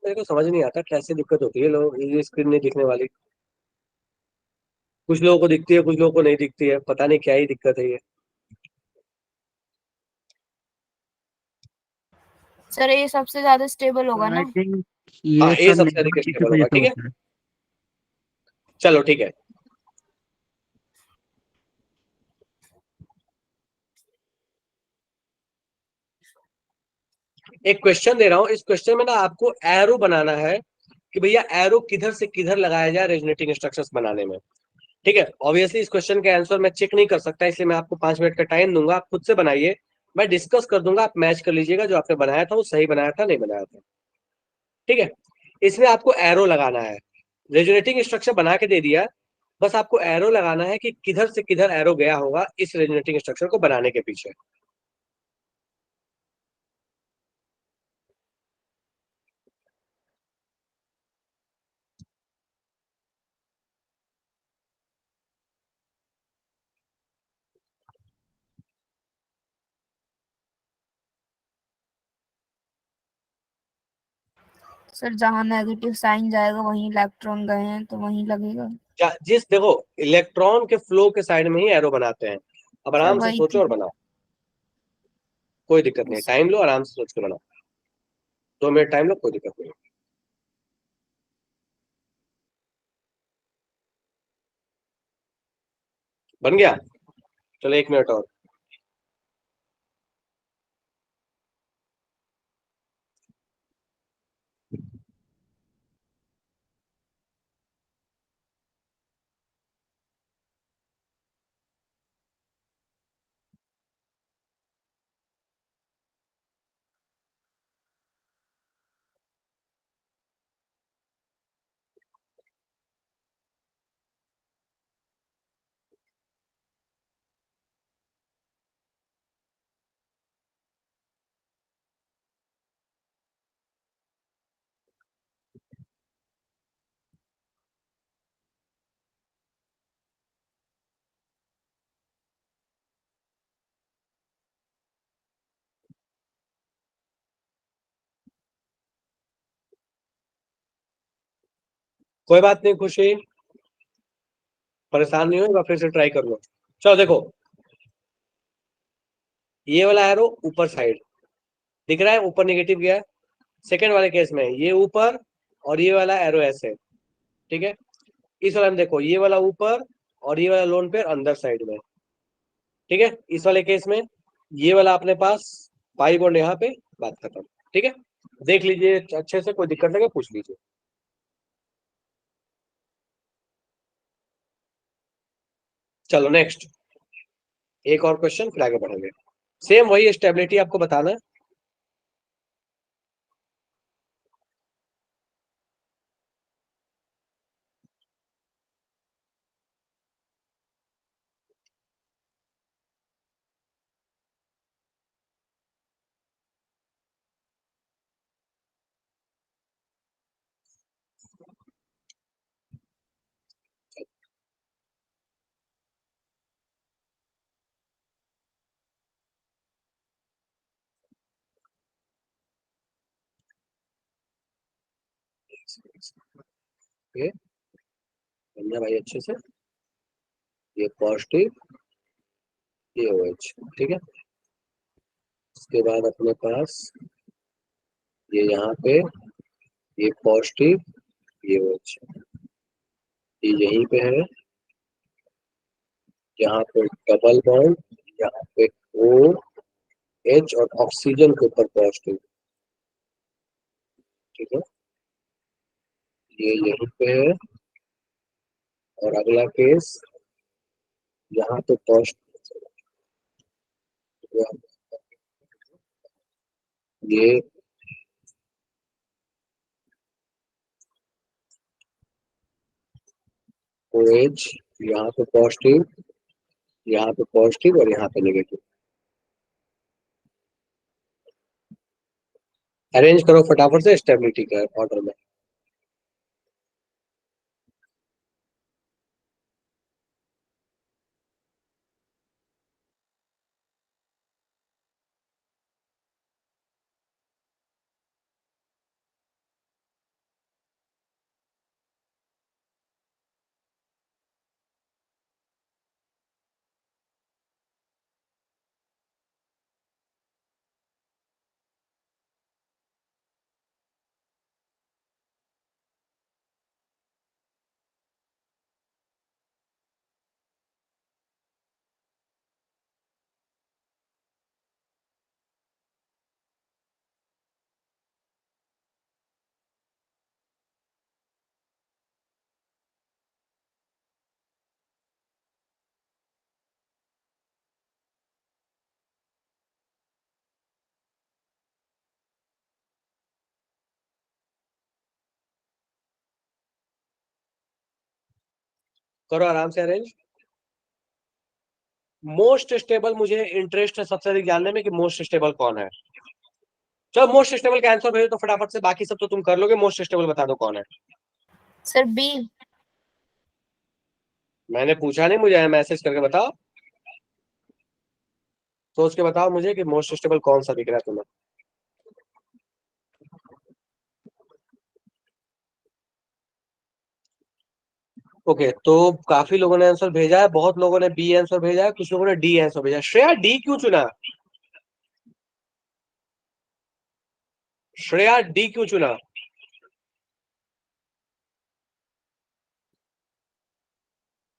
मेरे को समझ नहीं आता कैसे दिक्कत होती है, लोग ये स्क्रीन नहीं दिखने वाली, कुछ लोगों को दिखती है कुछ लोगों को नहीं दिखती है, पता नहीं क्या ही दिक्कत है ये। सर ये सबसे ज्यादा स्टेबल होगा आई ना? थिंक हाँ, ये ये सब सबसे अधिक नेटवर्क इशू स्टेबल की होगा, वजह से ठीक है। होता है। चलो ठीक है। एक क्वेश्चन दे रहा हूँ, इस क्वेश्चन में ना आपको एरो बनाना है कि भैया एरो किधर से किधर लगाया जाए रेजोनेटिंग स्ट्रक्चर्स बनाने में। ठीक है, ऑब्वियसली इस क्वेश्चन के आंसर मैं चेक नहीं कर सकता, इसलिए मैं आपको 5 मिनट का टाइम दूंगा, आप खुद से बनाइए, मैं डिस्कस कर दूंगा, आप मैच कर लीजिएगा जो आपने बनाया था वो सही बनाया था नहीं बनाया था। ठीक है, इसमें आपको एरो लगाना है, रेजोनेटिंग स्ट्रक्चर बना के दे दिया, बस आपको एरो लगाना है कि किधर से किधर एरो गया होगा इस रेजोनेटिंग स्ट्रक्चर को बनाने के पीछे। सर जहाँ नेगेटिव साइन जाएगा वहीं इलेक्ट्रॉन गए हैं तो वहीं लगेगा। जिस देखो इलेक्ट्रॉन के फ्लो के साइड में ही एरो बनाते हैं। अब सर आराम से वही सोचो तो। और बनाओ, कोई दिक्कत नहीं, टाइम लो, आराम से सोच के बनाओ, 2 मिनट टाइम लो, कोई दिक्कत नहीं। बन गया, चलो 1 मिनट और। कोई बात नहीं खुशी, परेशान नहीं हो, एक बार फिर से ट्राई कर लो। चलो देखो, ये वाला एरो ऊपर साइड दिख रहा है, ऊपर नेगेटिव गया है। सेकंड वाले केस में ये ऊपर और ये वाला एरो ऐसे, ठीक है। इस वाला में देखो ये वाला ऊपर और ये वाला लोन पेयर अंदर साइड में, ठीक है। इस वाले केस में ये वाला अपने पास पाई बॉन्ड यहाँ पे, बात खत्म। ठीक है, देख लीजिए अच्छे से, कोई दिक्कत लगे पूछ लीजिए। चलो नेक्स्ट, एक और क्वेश्चन फिर आगे बढ़ेंगे। सेम वही स्टेबिलिटी आपको बताना है। ये समझा भाई अच्छे से, ये पॉजिटिव, ये OH, ठीक है। उसके बाद अपने पास ये यहाँ पे, ये पॉजिटिव, ये OH, ये यहीं पे है, यहाँ पे डबल बॉन्ड, यहाँ पे OH और ऑक्सीजन के ऊपर पॉजिटिव, ठीक है। ये यहीं पे है, और अगला केस यहाँ पे पॉजिटिव, ये OH, यहाँ पे पॉजिटिव, यहाँ पे पॉजिटिव और यहाँ पे नेगेटिव। अरेंज करो फटाफट से स्टेबिलिटी का ऑर्डर में। करो आराम से अरेंज। मोस्ट स्टेबल, मुझे इंटरेस्ट है सबसे अधिक जानने में कि मोस्ट स्टेबल कौन है। चलो मोस्ट स्टेबल का आंसर भेजो तो फटाफट से, बाकी सब तो तुम कर लोगे, मोस्ट स्टेबल बता दो कौन है। Sir B. मैंने पूछा नहीं, मुझे मैसेज करके बताओ, सोच के बताओ मुझे कि मोस्ट स्टेबल कौन सा दिख रहा है तुम्हें। ओके, तो काफी लोगों ने आंसर भेजा है, बहुत लोगों ने बी आंसर भेजा है, कुछ लोगों ने डी आंसर भेजा है। श्रेया डी क्यों चुना? श्रेया डी क्यों चुना?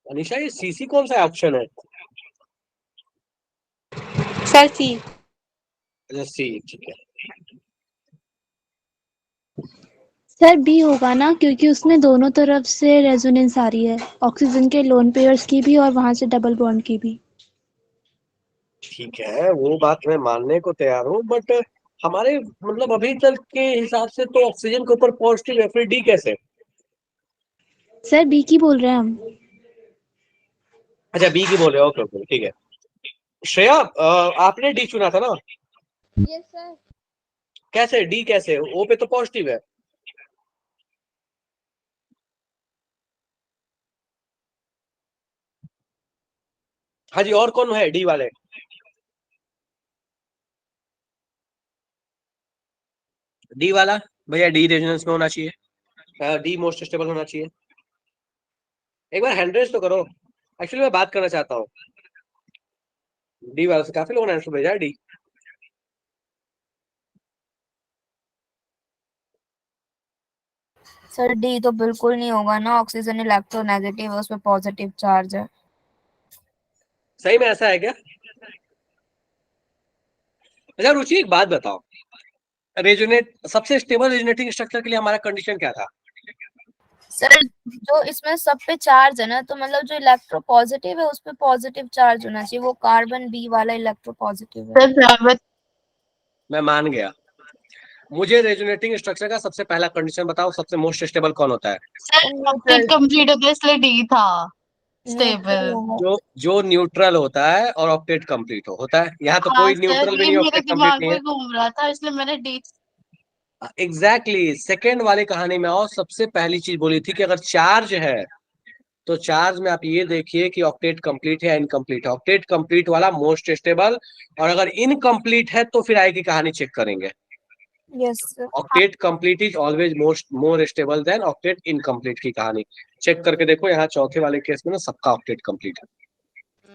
अनिशा ये सीसी कौन सा ऑप्शन है? सर सी। अच्छा सी, ठीक है। सर बी होगा ना, क्योंकि उसमें दोनों तरफ से रेजोनेंस आ रही है, ऑक्सीजन के लोन पेयर्स की भी और वहां से डबल बॉन्ड की भी। ठीक है, वो बात मैं मानने को तैयार हूँ, बट हमारे मतलब अभी तक के हिसाब से तो ऑक्सीजन के ऊपर पॉजिटिव है, फिर डी कैसे? सर बी की बोल रहे हैं हम। अच्छा बी की बोल रहे हो, ओके ओके ठीक है। श्रेया आपने डी चुना था ना? Yes sir. कैसे डी कैसे? ओ पे तो पॉजिटिव है। हाँ जी, और कौन है डी वाले? डी वाला भैया डी रेजोनेंस में होना चाहिए, डी मोस्ट स्टेबल होना चाहिए। एक बार हैंड रेज तो करो, एक्चुअली मैं बात करना चाहता हूँ। डी वाले से काफी लोगों ने आंसर भेजा है डी। सर डी तो बिल्कुल नहीं होगा ना, ऑक्सीजन इलेक्ट्रोनेगेटिव है, उसमें पॉजिटिव चार्ज है। सही में ऐसा है क्या? अच्छा रुचि एक बात बताओ, रेजोनेट सबसे स्टेबल रेजोनेटिंग स्ट्रक्चर के लिए हमारा कंडीशन क्या था? सर जो इसमें सब पे चार्ज है ना, तो मतलब जो इलेक्ट्रो पॉजिटिव है उस पे पॉजिटिव चार्ज होना चाहिए, वो कार्बन बी वाला इलेक्ट्रो पॉजिटिव है। सर मैं मान गया। मुझे रेजोनेटिंग स्ट्रक्चर का सबसे पहला कंडीशन बताओ, सबसे मोस्ट स्टेबल कौन होता है? न्यूट्रल कंप्लीट होता है इसलिए डी था न्यूट्रल स्टेबल। होगा। जो जो न्यूट्रल होता है और ऑक्टेट कंप्लीट होता है। यहाँ तो हाँ कोई सर, न्यूट्रल भी ये नहीं, मेरे ऑक्टेट कंप्लीट दिमाग नहीं है। में घूम रहा था इसलिए मैंने डी। एग्जैक्टली सेकेंड वाली कहानी में आओ, सबसे पहली चीज बोली थी कि अगर चार्ज है तो चार्ज में आप ये देखिए कि ऑक्टेट कंप्लीट है या इनकम्प्लीट है। ऑक्टेट कंप्लीट वाला मोस्ट स्टेबल, और अगर इनकम्प्लीट है तो फिर आगे की कहानी चेक करेंगे। Yes sir. Octet complete is always more stable then octet incomplete की कहानी चेक करके देखो। यहाँ चौथे वाले केस में ना सबका ऑक्टेट कंप्लीट है,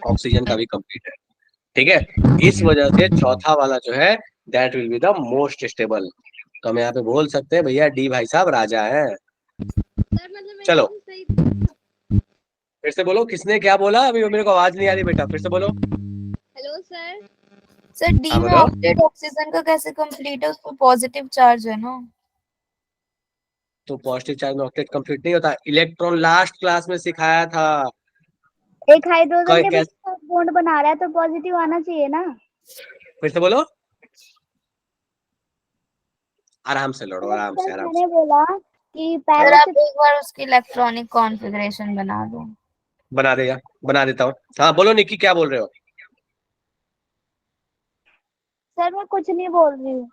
ऑक्सीजन का भी कंप्लीट है। ठीक है, इस वजह से चौथा वाला जो है that will be the most stable. तो हम यहाँ पे बोल सकते हैं भैया डी भाई साहब राजा है। चलो फिर से बोलो, किसने क्या बोला? अभी मेरे को आवाज नहीं आ रही बेटा, फिर से बोलो। Hello sir. सर डी हाँ में बोलो। ऑक्टेट ऑक्सीजन का कैसे कंप्लीट है, उस पर पॉजिटिव चार्ज है ना। तो पॉजिटिव चार्ज में ऑक्टेट कंप्लीट नहीं होता, इलेक्ट्रॉन लास्ट क्लास में सिखाया था। एक हाइड्रोजन के कैसे? साथ बॉन्ड बना रहा है तो पॉजिटिव आना चाहिए ना। फिर से बोलो, आराम से लड़ो, आराम से आराम से। मैंने बोला कि सर पहले आप से एक बार उसकी इलेक्ट्रॉनिक कॉन्फ़िगरेशन बना दो। बना देगा, बना देता हूँ। हाँ बोलो निक्की, क्या बोल रहे हो? सर मैं कुछ नहीं बोल रही हूँ।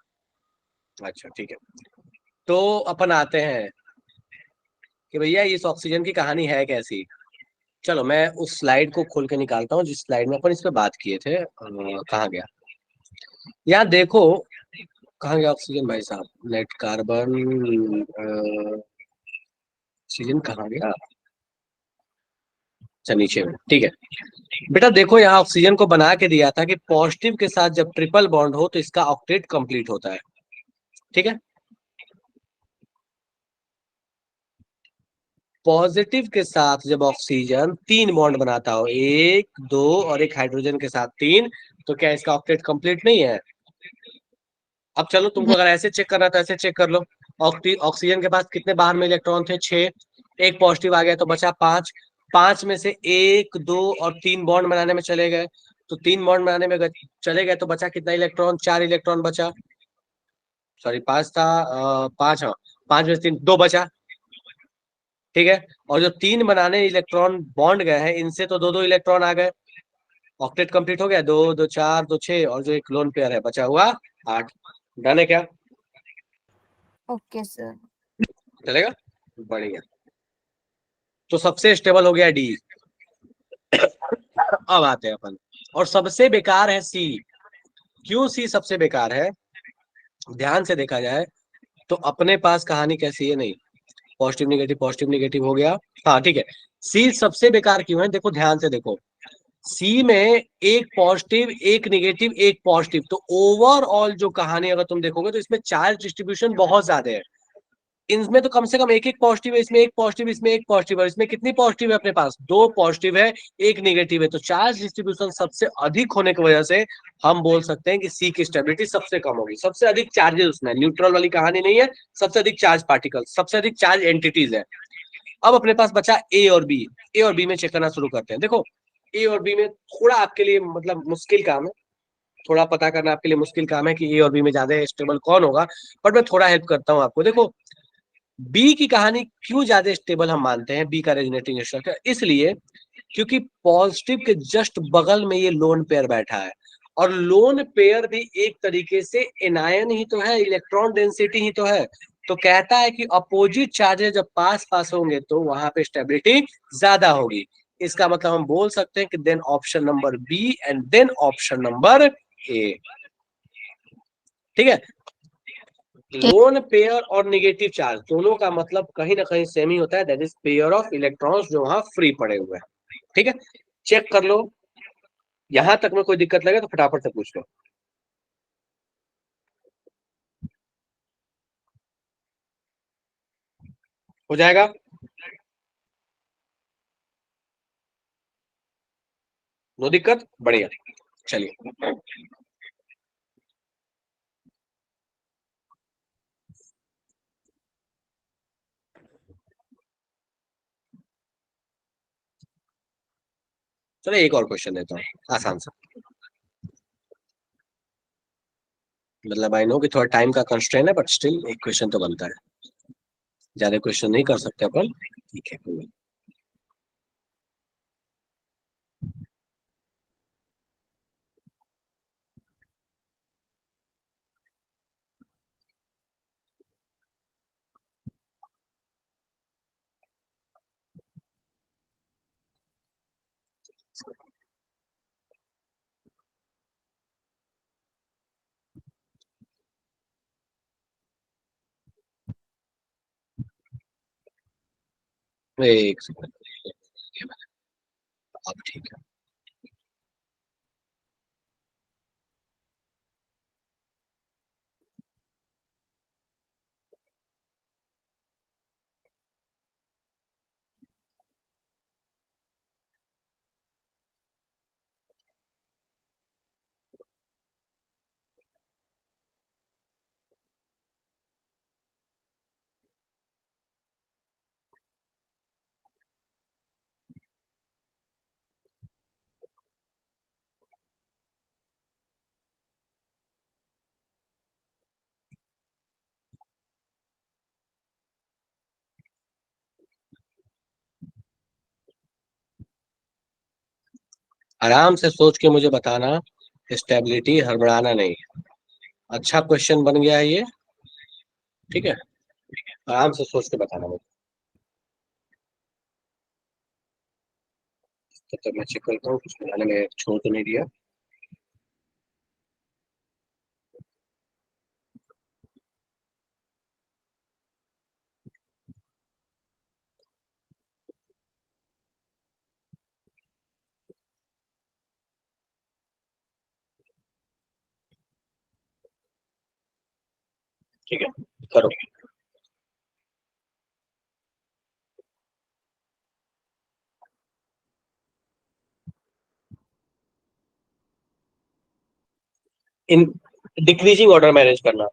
अच्छा ठीक है, तो अपन आते हैं कि भैया इस ऑक्सीजन की कहानी है कैसी। चलो मैं उस स्लाइड को खोल के निकालता हूँ जिस स्लाइड में अपन इस पे बात किए थे। कहाँ गया? यहाँ देखो, कहाँ गया ऑक्सीजन भाई साहब? नेट कार्बन, ऑक्सीजन कहाँ गया? अच्छा नीचे में, ठीक है। बेटा देखो, यहाँ ऑक्सीजन को बना के दिया था कि पॉजिटिव के साथ जब ट्रिपल बॉन्ड हो तो इसका ऑक्टेट कंप्लीट होता है। ठीक है, पॉजिटिव के साथ जब ऑक्सीजन तीन बॉन्ड बनाता हो, एक दो और एक हाइड्रोजन के साथ तीन, तो क्या इसका ऑक्टेट कंप्लीट नहीं है? अब चलो तुमको अगर ऐसे चेक करना तो ऐसे चेक कर लो। ऑक्सीजन के पास कितने बाहर में इलेक्ट्रॉन थे? 6। एक पॉजिटिव आ गया तो बचा 5। 5 में से एक दो और तीन बॉन्ड बनाने में चले गए, तो तीन बॉन्ड बनाने में चले गए तो बचा कितना इलेक्ट्रॉन? 4 इलेक्ट्रॉन बचा। सॉरी 5 था, 5, हाँ 5 में से 3, 2 बचा। ठीक है। और जो 3 बनाने इलेक्ट्रॉन बॉन्ड गए हैं, इनसे तो 2-2 इलेक्ट्रॉन आ गए, ऑक्टेट कंप्लीट हो गया। 2 2 4 2 6, और जो एक लोन पेयर है बचा हुआ 8। डन है क्या? Okay sir. चलेगा? बढ़िया। तो सबसे स्टेबल हो गया डी। अब आते हैं अपन, और सबसे बेकार है सी। क्यों सी सबसे बेकार है? ध्यान से देखा जाए तो अपने पास कहानी कैसी है, नहीं पॉजिटिव निगेटिव हो गया। हाँ ठीक है। सी सबसे बेकार क्यों है, देखो ध्यान से देखो। सी में एक पॉजिटिव एक निगेटिव एक पॉजिटिव, तो ओवरऑल जो कहानी अगर तुम देखोगे तो इसमें चार्ज डिस्ट्रीब्यूशन बहुत ज्यादा है। इनमें तो कम से कम एक एक पॉजिटिव है, इसमें एक पॉजिटिव, इसमें एक पॉजिटिव है, इसमें कितनी पॉजिटिव है अपने पास? 2 पॉजिटिव है, एक निगेटिव है। तो चार्ज डिस्ट्रीब्यूशन सबसे अधिक होने की वजह से हम बोल सकते हैं कि सी की स्टेबिलिटी सबसे कम होगी। सबसे अधिक चार्जेस उसमें, न्यूट्रल वाली कहानी नहीं है, सबसे अधिक चार्ज पार्टिकल, सबसे अधिक चार्ज एंटिटीज है। अब अपने पास बचा ए और बी। ए और बी में चेक करना शुरू करते हैं। देखो ए और बी में थोड़ा आपके लिए मतलब मुश्किल काम है, थोड़ा पता करना आपके लिए मुश्किल काम है कि ए और बी में ज्यादा स्टेबल कौन होगा, बट मैं थोड़ा हेल्प करता हूँ आपको। देखो बी की कहानी क्यों ज्यादा स्टेबल हम मानते हैं बी का रेजोनेटिंग स्ट्रक्चर, इसलिए क्योंकि पॉजिटिव के जस्ट बगल में ये लोन पेयर बैठा है, और लोन पेयर भी एक तरीके से एनायन ही तो है, इलेक्ट्रॉन डेंसिटी ही तो है। तो कहता है कि अपोजिट चार्जेस जब पास पास होंगे तो वहां पे स्टेबिलिटी ज्यादा होगी। इसका मतलब हम बोल सकते हैं कि then option number B and then option number A. ठीक है। लोन पेयर और निगेटिव चार्ज दोनों का मतलब कहीं ना कहीं सेम ही होता है, that is pair of electrons जो वहां फ्री पड़े हुए हैं। ठीक है, चेक कर लो। यहां तक में कोई दिक्कत लगे तो फटाफट से पूछ लो। हो जाएगा? नो दिक्कत, बढ़िया। चलिए चलो एक और क्वेश्चन देता हूँ आसान सा। मतलब आई नो कि थोड़ा टाइम का कंस्ट्रेन है, बट स्टिल एक क्वेश्चन तो बनता है। ज्यादा क्वेश्चन नहीं कर सकते अपन, ठीक है कोई नहीं। एक सेकंड, अब ठीक है। आराम से सोच के मुझे बताना, स्टेबिलिटी हड़बड़ाना नहीं। अच्छा क्वेश्चन बन गया है ये, ठीक है। आराम से सोच के बताना मुझे। तब तक मैं चेक करता हूँ कुछ बनाने में छोड़ तो नहीं दिया। ठीक है, करो। इन डिक्रीजिंग ऑर्डर मैनेज करना,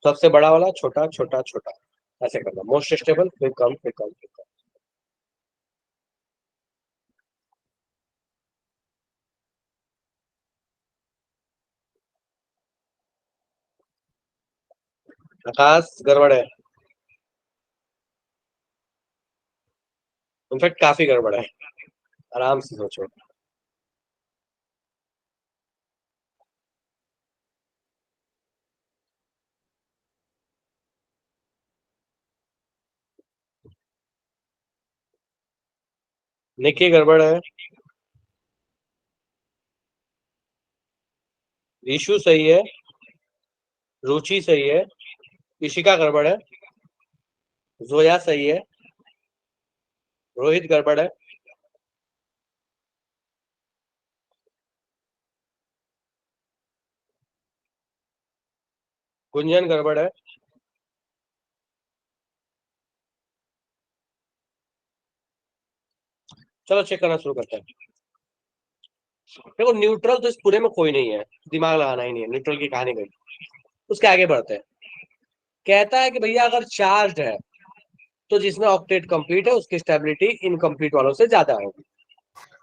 सबसे बड़ा वाला छोटा छोटा छोटा, ऐसे करना। मोस्ट स्टेबल, फिर कम, फिर कम, फिर कम। आकाश गड़बड़ है। इनफैक्ट काफी गड़बड़ है, आराम से सोचो। निकी गड़बड़ है, ईशु सही है, रुचि सही है, इशिका गड़बड़ है, जोया सही है, रोहित गड़बड़ है, गुंजन गड़बड़ है, चलो चेक करना शुरू करते हैं। देखो न्यूट्रल तो इस पूरे में कोई नहीं है, दिमाग लगाना ही नहीं है, न्यूट्रल की कहानी गई। उसके आगे बढ़ते हैं। कहता है कि भैया अगर चार्ज है तो जिसमें ऑक्टेट कंप्लीट है उसकी स्टेबिलिटी इनकम्प्लीट वालों से ज्यादा होगी।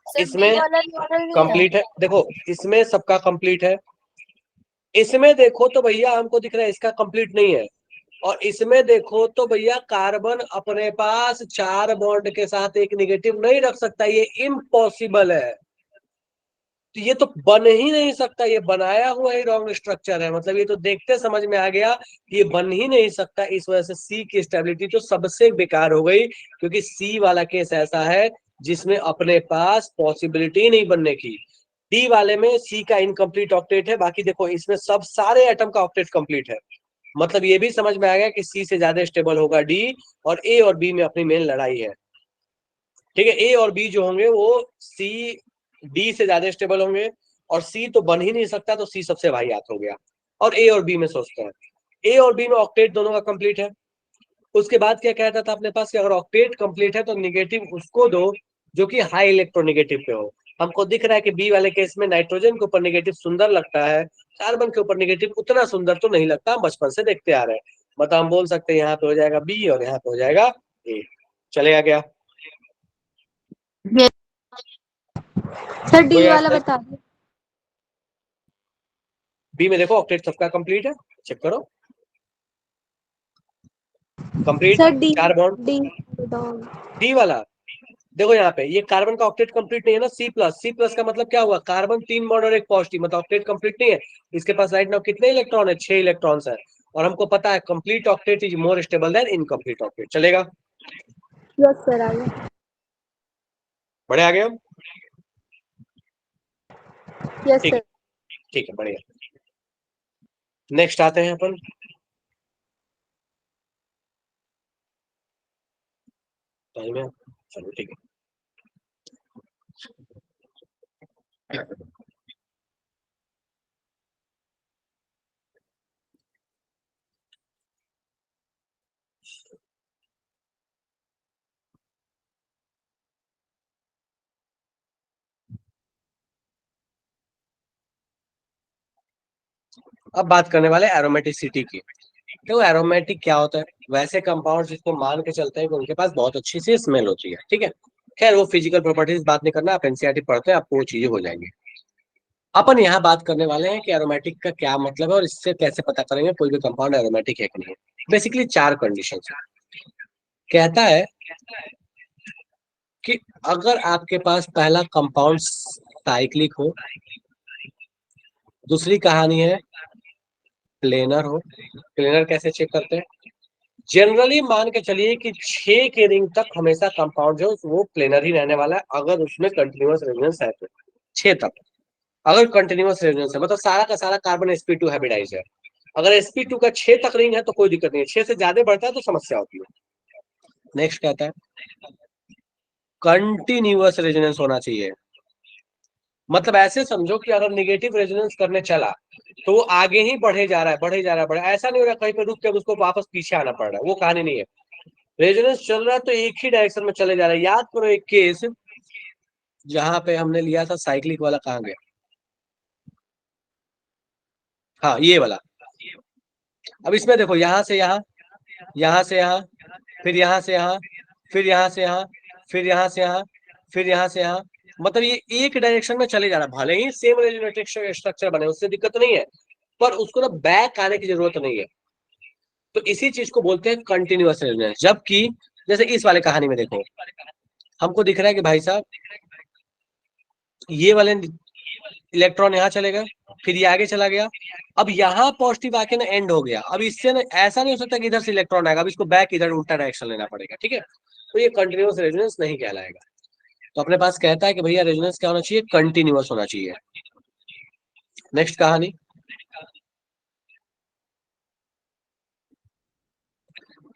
सर इसमें बी वाला न्यूट्रल नहीं है। कंप्लीट है, देखो इसमें सबका कंप्लीट है, इसमें देखो तो भैया हमको दिख रहा है इसका कंप्लीट नहीं है, और इसमें देखो तो भैया कार्बन अपने पास 4 बॉन्ड के साथ एक नेगेटिव नहीं रख सकता, ये इम्पॉसिबल है। तो ये तो बन ही नहीं सकता, ये बनाया हुआ ही रॉन्ग स्ट्रक्चर है, मतलब ये तो देखते समझ में आ गया कि ये बन ही नहीं सकता। इस वजह से सी की स्टेबिलिटी तो सबसे बेकार हो गई, क्योंकि सी वाला केस ऐसा है जिसमें अपने पास पॉसिबिलिटी नहीं बनने की। डी वाले में सी का इनकम्प्लीट ऑक्टेट है, बाकी देखो इसमें सब सारे एटम का ऑक्टेट कंप्लीट है, मतलब ये भी समझ में आ गया कि सी से ज्यादा स्टेबल होगा डी, और ए और बी में अपनी मेन लड़ाई है। ठीक है, ए और बी जो होंगे वो सी डी से ज्यादा स्टेबल होंगे, और सी तो बन ही नहीं सकता, तो सी सबसे वाहियात हो गया। और ए और बी में सोचते हैं, ए और बी में ऑक्टेट दोनों का कंप्लीट है। उसके बाद क्या कहता था अपने पास कि अगर ऑक्टेट कंप्लीट है तो निगेटिव उसको दो जो कि हाई इलेक्ट्रोनेगेटिव पे हो। हमको दिख रहा है कि बी वाले केस में नाइट्रोजन के ऊपर नेगेटिव सुंदर लगता है, कार्बन के ऊपर नेगेटिव उतना सुंदर तो नहीं लगता, हम बचपन से देखते आ रहे हैं। मतलब हम बोल सकते हैं यहाँ पे हो जाएगा बी और यहाँ पे हो जाएगा ए। चलेगा क्या? सर डी कोई वाला ऐसा बता दो। बी में देखो ऑक्टेट सबका कंप्लीट है, चेक करो complete sir D 4 bond. D D वाला देखो यहाँ पे ये कार्बन का ऑक्टेट कंप्लीट नहीं है ना, सी प्लस, सी प्लस का मतलब क्या हुआ, कार्बन 3 बॉन्ड और एक पॉजिटिव, मतलब ऑक्टेट कंप्लीट नहीं है। इसके पास राइट नाउ कितने इलेक्ट्रॉन है, 6 इलेक्ट्रॉन्स है, और हमको पता है complete octet is more stable then incomplete octet. चलेगा? यस सर आगे। बड़े आगे हम, यस ठीक है, सर। ठीक है, बढ़िया। नेक्स्ट आते हैं अपन, टाइम है, चलो ठीक है। अब बात करने वाले एरोमेटिसिटी की। देखो एरोमेटिक क्या होता है, वैसे कंपाउंड जिसको मान के चलते हैं कि उनके पास बहुत अच्छी सी स्मेल होती है, ठीक है। खैर वो फिजिकल प्रॉपर्टीज बात नहीं करना, आप एनसीईआरटी पढ़ते हैं आपको वो चीजें हो जाएंगी। अपन यहाँ बात करने वाले हैं कि एरोमेटिक का क्या मतलब है और इससे कैसे पता करेंगे कोई भी कंपाउंड एरोमेटिक है कि नहीं है। बेसिकली 4 कंडीशन कहता है कि अगर आपके पास पहला कंपाउंड साइक्लिक हो, दूसरी कहानी है प्लेनर हो। प्लेनर कैसे चेक करते हैं, जनरली मान के चलिए कि 6 के रिंग तक हमेशा कंपाउंड जो वो प्लेनर ही रहने वाला है, अगर उसमें कंटिन्यूअस रेजोनेंस है तो 6 तक। अगर कंटिन्यूअस रेजोनेंस है मतलब सारा का सारा कार्बन sp2 हाइब्रिडाइज है, अगर sp2 का 6 तक रिंग है तो कोई दिक्कत नहीं है, 6 से ज्यादा बढ़ता है तो समस्या होती है। नेक्स्ट कहता है कंटिन्यूअस रेजोनेंस होना चाहिए, मतलब ऐसे समझो कि अगर निगेटिव रेजोनेंस करने चला तो वो आगे ही बढ़े जा रहा है, बढ़े जा रहा है, बढ़े, ऐसा नहीं हो रहा कहीं पे रुक के उसको वापस पीछे आना पड़ रहा है, वो कहानी नहीं है। रेजोनेंस चल रहा है तो एक ही डायरेक्शन में चले जा रहा है। याद करो एक केस जहां पे हमने लिया था साइक्लिक वाला, कहां गया, हाँ ये वाला। अब इसमें देखो यहाँ से यहाँ, यहाँ से यहाँ, फिर यहाँ से यहाँ, फिर यहाँ से यहाँ, फिर यहाँ से यहाँ, फिर यहाँ से यहाँ, मतलब ये एक डायरेक्शन में चले जा रहा है। भले ही सेम रेजोनेटिक स्ट्रक्चर बने उससे दिक्कत नहीं है, पर उसको ना बैक आने की जरूरत नहीं है। तो इसी चीज को बोलते हैं कंटिन्यूअस रेजोनेंस। जबकि जैसे इस वाले कहानी में देखो हमको दिख रहा है कि भाई साहब ये वाले इलेक्ट्रॉन यहाँ चले गए, फिर ये आगे चला गया, अब यहाँ पॉजिटिव आके ना एंड हो गया। अब इससे ना ऐसा नहीं हो सकता कि इधर से इलेक्ट्रॉन आएगा, अब इसको बैक इधर उल्टा डायरेक्शन लेना पड़ेगा, ठीक है। तो ये कंटिन्यूअस रेजोनेंस नहीं कहलाएगा। तो अपने पास कहता है कि भैया रेजोनेंस क्या होना चाहिए, कंटिन्यूअस होना चाहिए। नेक्स्ट कहानी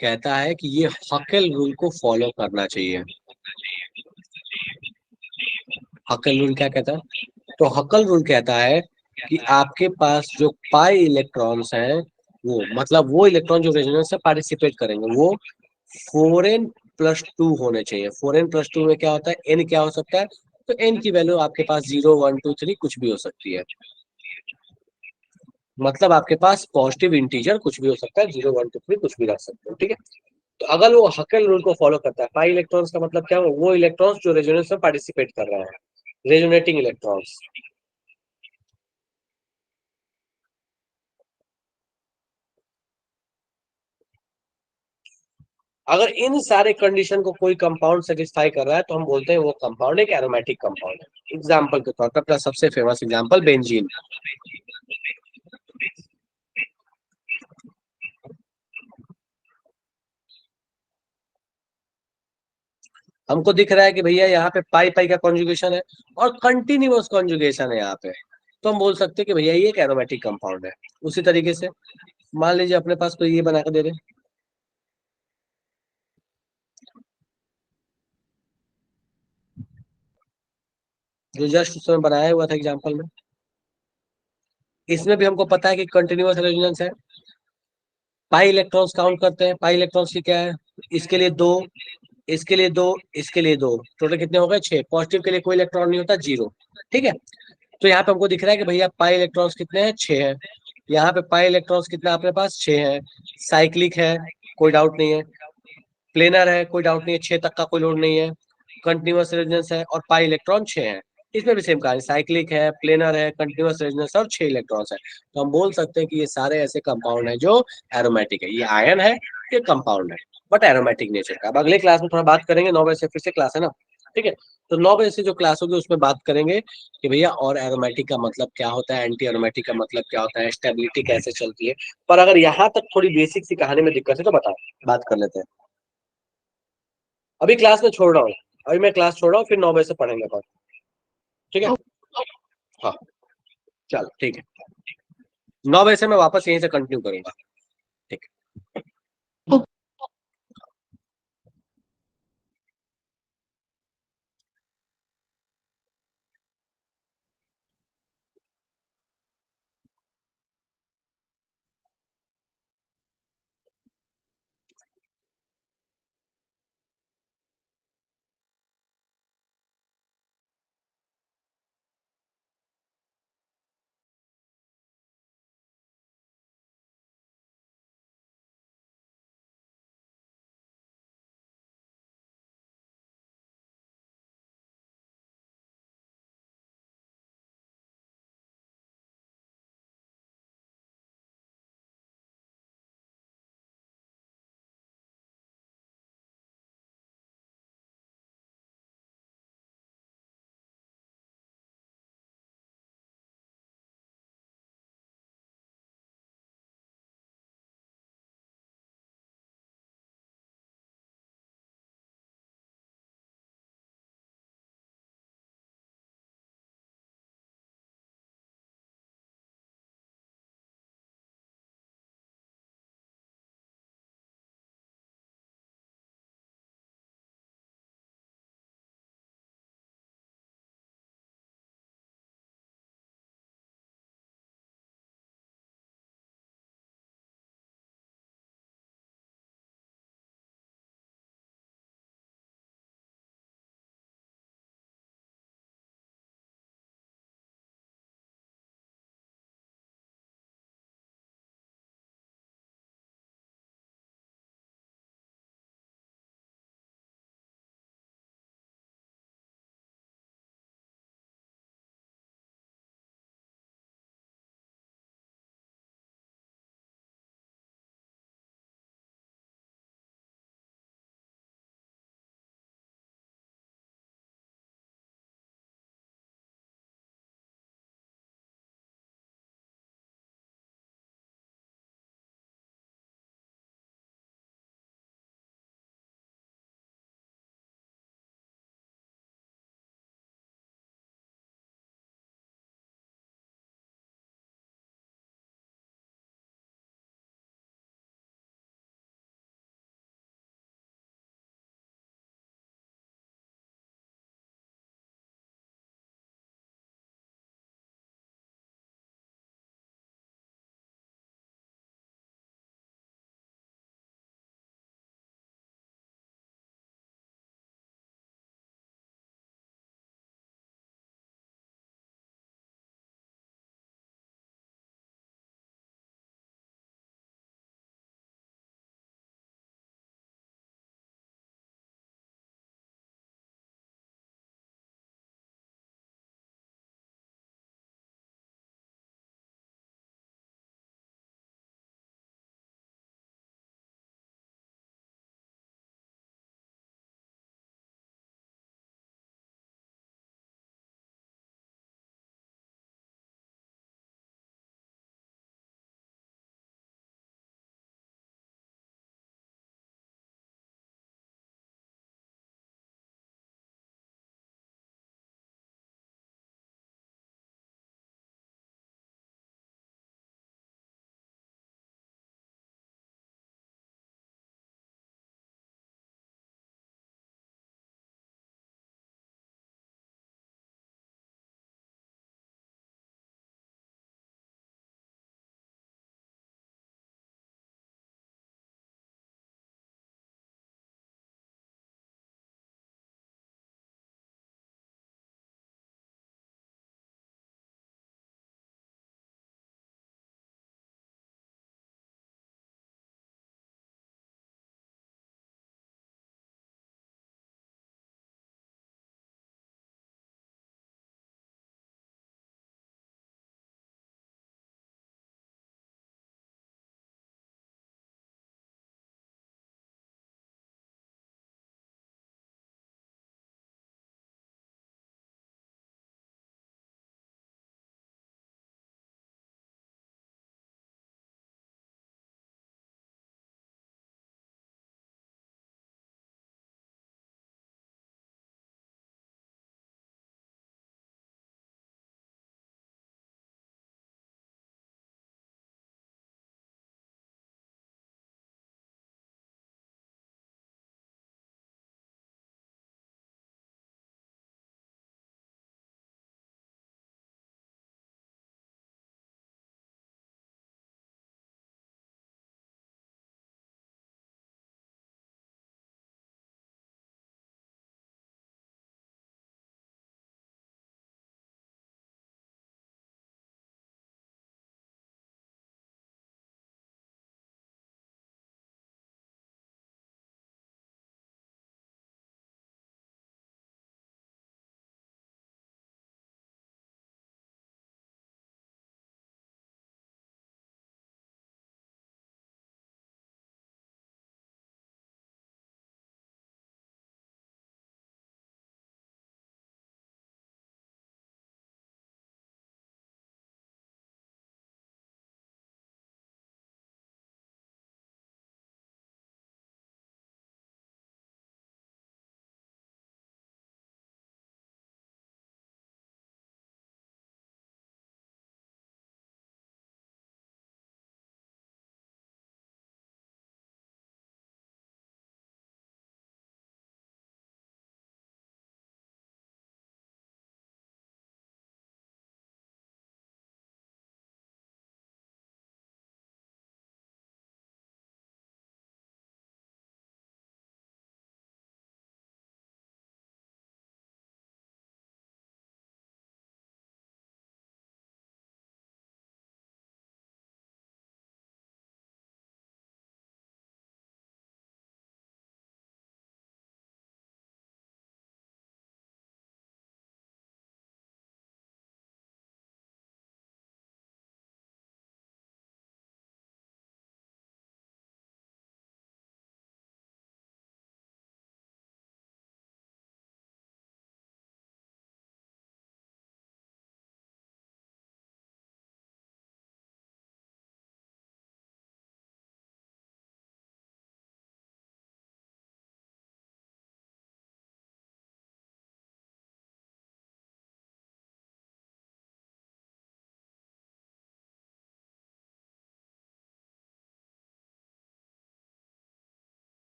कहता है कि ये हकेल रूल को फॉलो करना चाहिए। हकेल रूल क्या कहता है? तो हकेल रूल कहता है कि आपके पास जो पाई इलेक्ट्रॉन्स हैं, वो मतलब वो इलेक्ट्रॉन जो रेजोनेंस से पार्टिसिपेट करेंगे वो 4n+2 होने चाहिए। 4n+2 में क्या होता है, n क्या हो सकता है, तो n की वैल्यू आपके पास 0 1 2 3 कुछ भी हो सकती है। मतलब आपके पास पॉजिटिव इंटीजर कुछ भी हो सकता है, 0 1 2 3 कुछ भी रख सकते हो, ठीक है। तो अगर वो हकेल रूल को फॉलो करता है, पाई इलेक्ट्रॉन्स का मतलब क्या हो, वो इलेक्ट्रॉन्स जो रेजोनेंस में पार्टिसिपेट कर रहे हैं, रेजोनेटिंग इलेक्ट्रॉन्स। अगर इन सारे कंडीशन को कोई कंपाउंड सेटिस्फाई कर रहा है तो हम बोलते हैं वो कंपाउंड एक एरोमेटिक कंपाउंड है। एग्जांपल के तौर पर अपना सबसे फेमस एग्जांपल बेंजीन। हमको दिख रहा है कि भैया यहाँ पे पाई पाई का कॉन्जुगेशन है और कंटिन्यूअस कॉन्जुगेशन है यहाँ पे, तो हम बोल सकते हैं कि भैया ये एक एरोमेटिक कंपाउंड है। उसी तरीके से मान लीजिए अपने पास कोई ये बना के दे रहे, जो जस्ट उस समय बनाया हुआ था एग्जाम्पल में, इसमें भी हमको पता है कि कंटिन्यूअस रेजोनेंस है। पाई इलेक्ट्रॉन्स काउंट करते हैं, पाई इलेक्ट्रॉन्स की क्या है, इसके लिए 2, इसके लिए 2, इसके लिए 2, टोटल कितने हो गए 6। पॉजिटिव के लिए कोई इलेक्ट्रॉन नहीं होता, 0, ठीक है। तो यहाँ पे हमको दिख रहा है कि भैया पाई इलेक्ट्रॉन्स कितने हैं, 6 हैं। यहाँ पे पाई इलेक्ट्रॉन्स कितना अपने पास 6 है। साइक्लिक है, कोई डाउट नहीं है। प्लेनर है, कोई डाउट नहीं है, 6 तक का कोई लोड नहीं है। कंटिन्यूअस रेजोनेंस है और पाई इलेक्ट्रॉन 6 है। इसमें भी सेम कहानी, साइक्लिक है, प्लेनर है, कंटिन्यूअस रेजोनेंस और 6 इलेक्ट्रॉन्स है। तो हम बोल सकते हैं कि ये सारे ऐसे कंपाउंड है जो एरोमेटिक है। ये आयन है, ये कंपाउंड है, बट एरोमेटिक नेचर का। अब अगले क्लास में थोड़ा बात करेंगे, 9 बजे से फिर से क्लास है ना, ठीक है। तो 9 बजे से जो क्लास होगी उसमें बात करेंगे कि भैया और एरोमेटिक का मतलब क्या होता है, एंटी एरोमेटिक का मतलब क्या होता है, स्टेबिलिटी कैसे चलती है। पर अगर यहाँ तक थोड़ी बेसिक सी कहानी में दिक्कत है तो बताओ, बात कर लेते हैं। अभी क्लास में छोड़ रहा हूँ, अभी मैं क्लास छोड़ रहा हूँ, फिर 9 बजे से पढ़ेंगे अपन, ठीक है। हाँ चलो ठीक है, 9 बजे से मैं वापस यहीं से कंटिन्यू करूंगा, ठीक है।